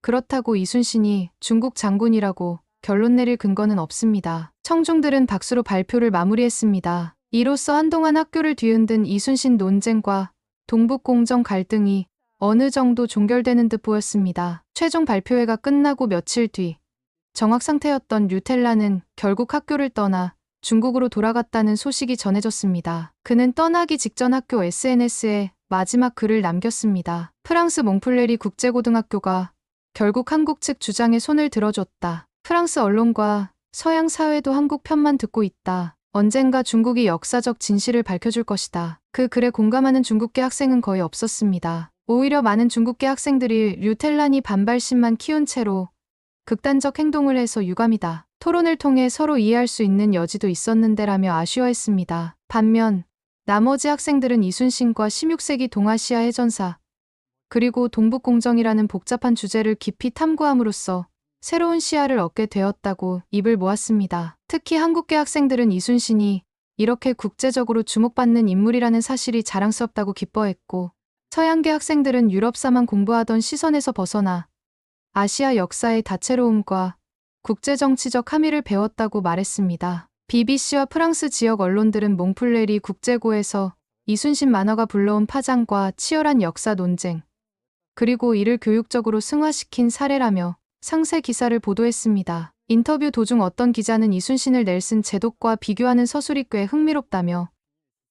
그렇다고 이순신이 중국 장군이라고 결론 내릴 근거는 없습니다. 청중들은 박수로 발표를 마무리했습니다. 이로써 한동안 학교를 뒤흔든 이순신 논쟁과 동북공정 갈등이 어느 정도 종결되는 듯 보였습니다. 최종 발표회가 끝나고 며칠 뒤 정학 상태였던 류텔라는 결국 학교를 떠나 중국으로 돌아갔다는 소식이 전해졌습니다. 그는 떠나기 직전 학교 SNS에 마지막 글을 남겼습니다. 프랑스 몽플레리 국제고등학교가 결국 한국 측 주장에 손을 들어줬다. 프랑스 언론과 서양 사회도 한국 편만 듣고 있다. 언젠가 중국이 역사적 진실을 밝혀줄 것이다. 그 글에 공감하는 중국계 학생은 거의 없었습니다. 오히려 많은 중국계 학생들이 류텔란이 반발심만 키운 채로 극단적 행동을 해서 유감이다. 토론을 통해 서로 이해할 수 있는 여지도 있었는데라며 아쉬워했습니다. 반면 나머지 학생들은 이순신과 16세기 동아시아 해전사 그리고 동북공정이라는 복잡한 주제를 깊이 탐구함으로써 새로운 시야를 얻게 되었다고 입을 모았습니다. 특히 한국계 학생들은 이순신이 이렇게 국제적으로 주목받는 인물이라는 사실이 자랑스럽다고 기뻐했고 서양계 학생들은 유럽사만 공부하던 시선에서 벗어나 아시아 역사의 다채로움과 국제정치적 함의를 배웠다고 말했습니다. BBC와 프랑스 지역 언론들은 몽플레리 국제고에서 이순신 만화가 불러온 파장과 치열한 역사 논쟁, 그리고 이를 교육적으로 승화시킨 사례라며 상세 기사를 보도했습니다. 인터뷰 도중 어떤 기자는 이순신을 넬슨 제독과 비교하는 서술이 꽤 흥미롭다며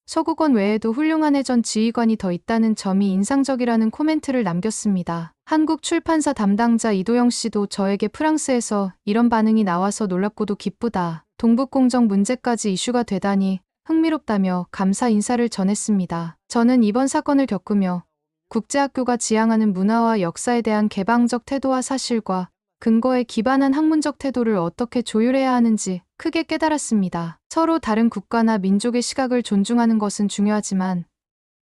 서구권 외에도 훌륭한 해전 지휘관이 더 있다는 점이 인상적이라는 코멘트를 남겼습니다. 한국 출판사 담당자 이도영 씨도 저에게 프랑스에서 이런 반응이 나와서 놀랍고도 기쁘다. 동북공정 문제까지 이슈가 되다니 흥미롭다며 감사 인사를 전했습니다. 저는 이번 사건을 겪으며 국제학교가 지향하는 문화와 역사에 대한 개방적 태도와 사실과 근거에 기반한 학문적 태도를 어떻게 조율해야 하는지 크게 깨달았습니다. 서로 다른 국가나 민족의 시각을 존중하는 것은 중요하지만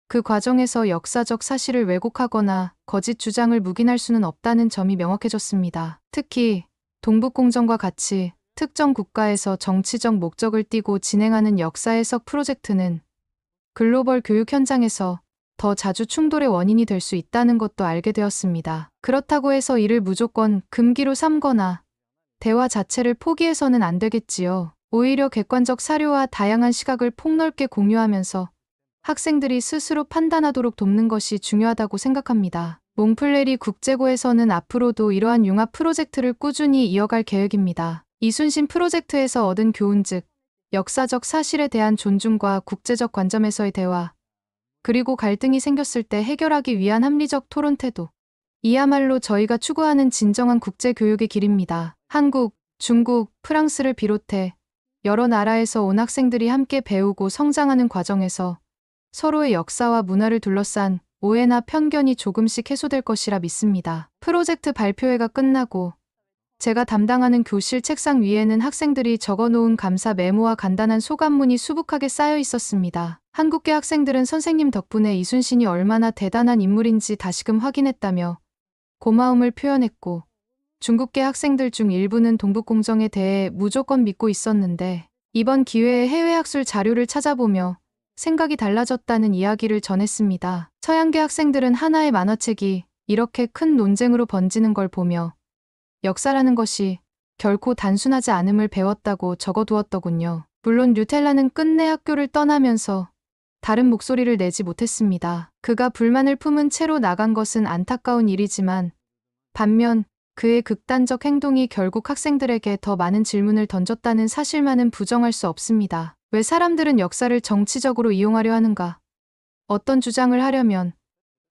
그 과정에서 역사적 사실을 왜곡하거나 거짓 주장을 묵인할 수는 없다는 점이 명확해졌습니다. 특히 동북공정과 같이 특정 국가에서 정치적 목적을 띠고 진행하는 역사 해석 프로젝트는 글로벌 교육 현장에서 더 자주 충돌의 원인이 될 수 있다는 것도 알게 되었습니다. 그렇다고 해서 이를 무조건 금기로 삼거나 대화 자체를 포기해서는 안 되겠지요. 오히려 객관적 사료와 다양한 시각을 폭넓게 공유하면서 학생들이 스스로 판단하도록 돕는 것이 중요하다고 생각합니다. 몽플레리 국제고에서는 앞으로도 이러한 융합 프로젝트를 꾸준히 이어갈 계획입니다. 이순신 프로젝트에서 얻은 교훈 즉 역사적 사실에 대한 존중과 국제적 관점에서의 대화, 그리고 갈등이 생겼을 때 해결하기 위한 합리적 토론 태도. 이야말로 저희가 추구하는 진정한 국제교육의 길입니다. 한국, 중국, 프랑스를 비롯해 여러 나라에서 온 학생들이 함께 배우고 성장하는 과정에서 서로의 역사와 문화를 둘러싼 오해나 편견이 조금씩 해소될 것이라 믿습니다. 프로젝트 발표회가 끝나고 제가 담당하는 교실 책상 위에는 학생들이 적어놓은 감사 메모와 간단한 소감문이 수북하게 쌓여 있었습니다. 한국계 학생들은 선생님 덕분에 이순신이 얼마나 대단한 인물인지 다시금 확인했다며 고마움을 표현했고 중국계 학생들 중 일부는 동북공정에 대해 무조건 믿고 있었는데 이번 기회에 해외 학술 자료를 찾아보며 생각이 달라졌다는 이야기를 전했습니다. 서양계 학생들은 하나의 만화책이 이렇게 큰 논쟁으로 번지는 걸 보며 역사라는 것이 결코 단순하지 않음을 배웠다고 적어두었더군요. 물론 뉴텔라는 끝내 학교를 떠나면서 다른 목소리를 내지 못했습니다. 그가 불만을 품은 채로 나간 것은 안타까운 일이지만 반면 그의 극단적 행동이 결국 학생들에게 더 많은 질문을 던졌다는 사실만은 부정할 수 없습니다. 왜 사람들은 역사를 정치적으로 이용하려 하는가? 어떤 주장을 하려면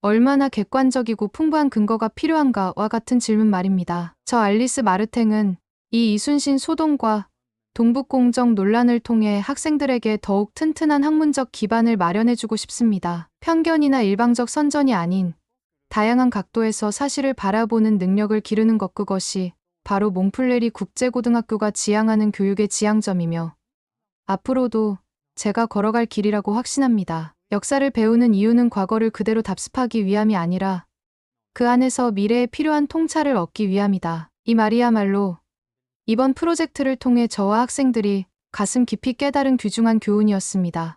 얼마나 객관적이고 풍부한 근거가 필요한가와 같은 질문 말입니다. 저 알리스 마르탱은 이 이순신 소동과 동북공정 논란을 통해 학생들에게 더욱 튼튼한 학문적 기반을 마련해주고 싶습니다. 편견이나 일방적 선전이 아닌 다양한 각도에서 사실을 바라보는 능력을 기르는 것, 그것이 바로 몽플레리 국제고등학교가 지향하는 교육의 지향점이며 앞으로도 제가 걸어갈 길이라고 확신합니다. 역사를 배우는 이유는 과거를 그대로 답습하기 위함이 아니라 그 안에서 미래에 필요한 통찰을 얻기 위함이다. 이 말이야말로 이번 프로젝트를 통해 저와 학생들이 가슴 깊이 깨달은 귀중한 교훈이었습니다.